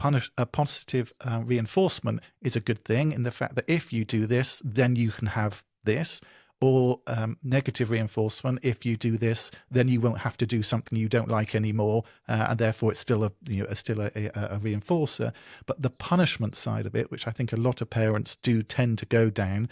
reinforcement is a good thing in the fact that if you do this, then you can have this. Or negative reinforcement, if you do this, then you won't have to do something you don't like anymore, and therefore it's still a reinforcer. But the punishment side of it, which I think a lot of parents do tend to go down,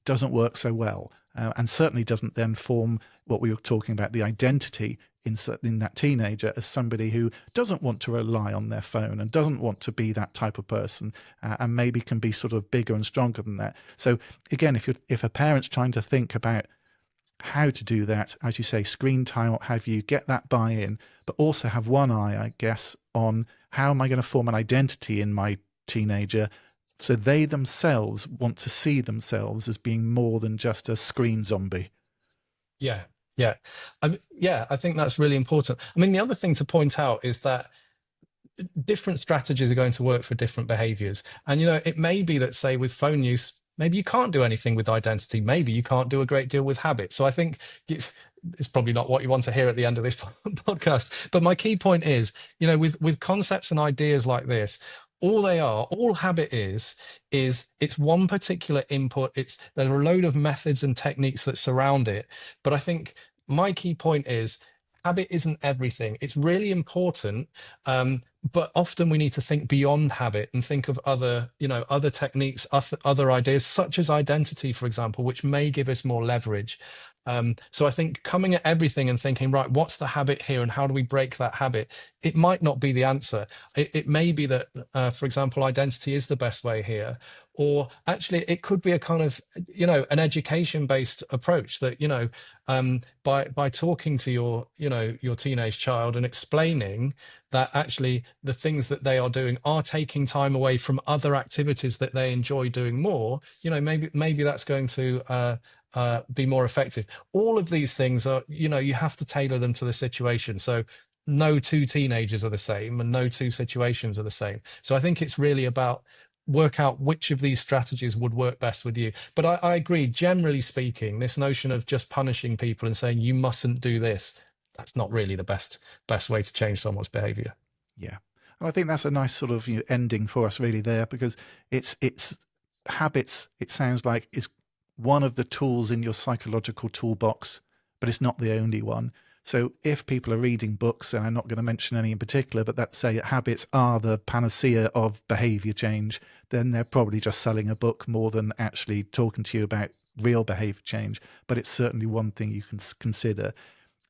doesn't work so well, and certainly doesn't then form what we were talking about, the identity in that teenager as somebody who doesn't want to rely on their phone and doesn't want to be that type of person, and maybe can be sort of bigger and stronger than that. So again, if a parent's trying to think about how to do that, as you say, screen time, what have you, get that buy-in, but also have one eye, I guess, on how am I going to form an identity in my teenager so they themselves want to see themselves as being more than just a screen zombie. Yeah. Yeah. I think that's really important. I mean, the other thing to point out is that different strategies are going to work for different behaviors. And, it may be that, say, with phone use, maybe you can't do anything with identity. Maybe you can't do a great deal with habit. So I think it's probably not what you want to hear at the end of this podcast. But my key point is, with concepts and ideas like this, all habit is it's one particular input. There are a load of methods and techniques that surround it. But I think my key point is habit isn't everything. It's really important, but often we need to think beyond habit and think of other techniques, other ideas, such as identity, for example, which may give us more leverage. So I think coming at everything and thinking, right, what's the habit here and how do we break that habit? It might not be the answer. It may be that, for example, identity is the best way here. Or actually, it could be a kind of, an education-based approach that, by talking to your teenage child and explaining that actually the things that they are doing are taking time away from other activities that they enjoy doing more, maybe that's going to be more effective. All of these things are, you have to tailor them to the situation. So no two teenagers are the same and no two situations are the same. So I think it's really about work out which of these strategies would work best with you. But I agree, generally speaking, this notion of just punishing people and saying you mustn't do this, that's not really the best way to change someone's behavior. Yeah. And I think that's a nice sort of ending for us really there, because it's habits, it sounds like, is one of the tools in your psychological toolbox, but it's not the only one. So if people are reading books, and I'm not going to mention any in particular, but that say habits are the panacea of behavior change, then they're probably just selling a book more than actually talking to you about real behavior change. But it's certainly one thing you can consider.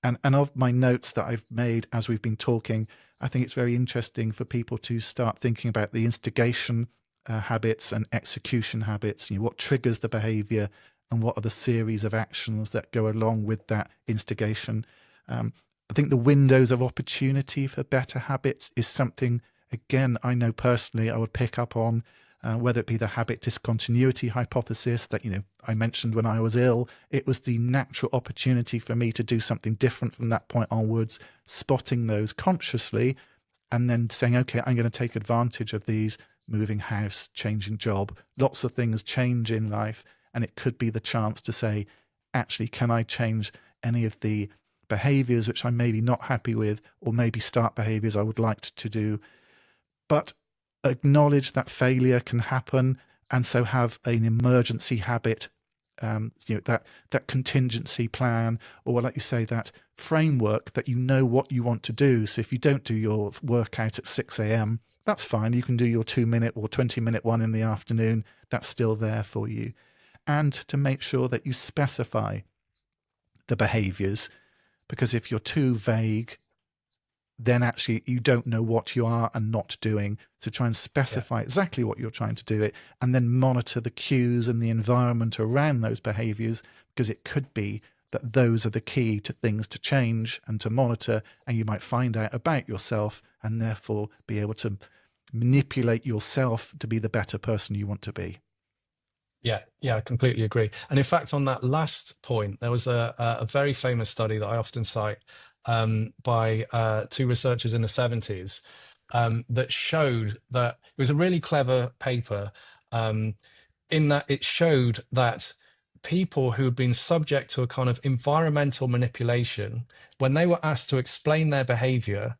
And of my notes that I've made as we've been talking, I think it's very interesting for people to start thinking about the instigation habits and execution habits. What triggers the behavior, and what are the series of actions that go along with that instigation. I think the windows of opportunity for better habits is something, again, I know personally I would pick up on, whether it be the habit discontinuity hypothesis that I mentioned when I was ill. It was the natural opportunity for me to do something different from that point onwards, spotting those consciously, and then saying, okay, I'm going to take advantage of these, moving house, changing job, lots of things change in life. And it could be the chance to say, actually, can I change any of the behaviors which I'm maybe not happy with, or maybe start behaviors I would like to do, but acknowledge that failure can happen, and so have an emergency habit, that contingency plan, or like you say, that framework that what you want to do. So if you don't do your workout at 6 a.m., that's fine. You can do your 2-minute or 20-minute one in the afternoon. That's still there for you. And to make sure that you specify the behaviors, because if you're too vague, then actually you don't know what you are and not doing. So try and specify exactly what you're trying to do it, and then monitor the cues and the environment around those behaviors, because it could be that those are the key to things to change and to monitor, and you might find out about yourself and therefore be able to manipulate yourself to be the better person you want to be. Yeah, I completely agree. And in fact, on that last point, there was a very famous study that I often cite by two researchers in the 70s that showed that it was a really clever paper in that it showed that people who had been subject to a kind of environmental manipulation, when they were asked to explain their behavior,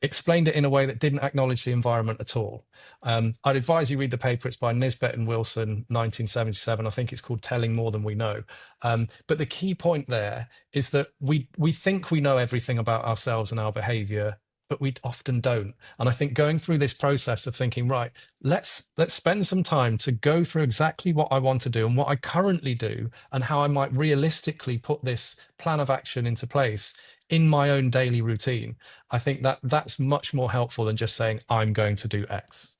explained it in a way that didn't acknowledge the environment at all. I'd advise you read the paper. It's by Nisbet and Wilson, 1977. I think it's called Telling More Than We Know. But the key point there is that we think we know everything about ourselves and our behavior, but we often don't. And I think going through this process of thinking, right, let's spend some time to go through exactly what I want to do and what I currently do, and how I might realistically put this plan of action into place in my own daily routine. I think that's much more helpful than just saying, I'm going to do X.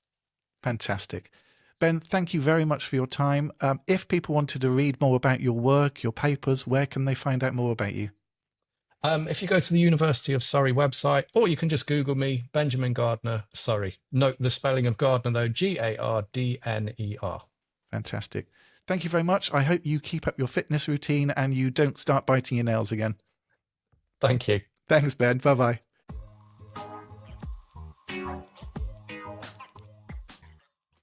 Fantastic. Ben, thank you very much for your time. If people wanted to read more about your work, your papers, where can they find out more about you? If you go to the University of Surrey website, or you can just Google me, Benjamin Gardner, Surrey. Note the spelling of Gardner, though, Gardner. Fantastic. Thank you very much. I hope you keep up your fitness routine and you don't start biting your nails again. Thank you. Thanks, Ben. Bye-bye.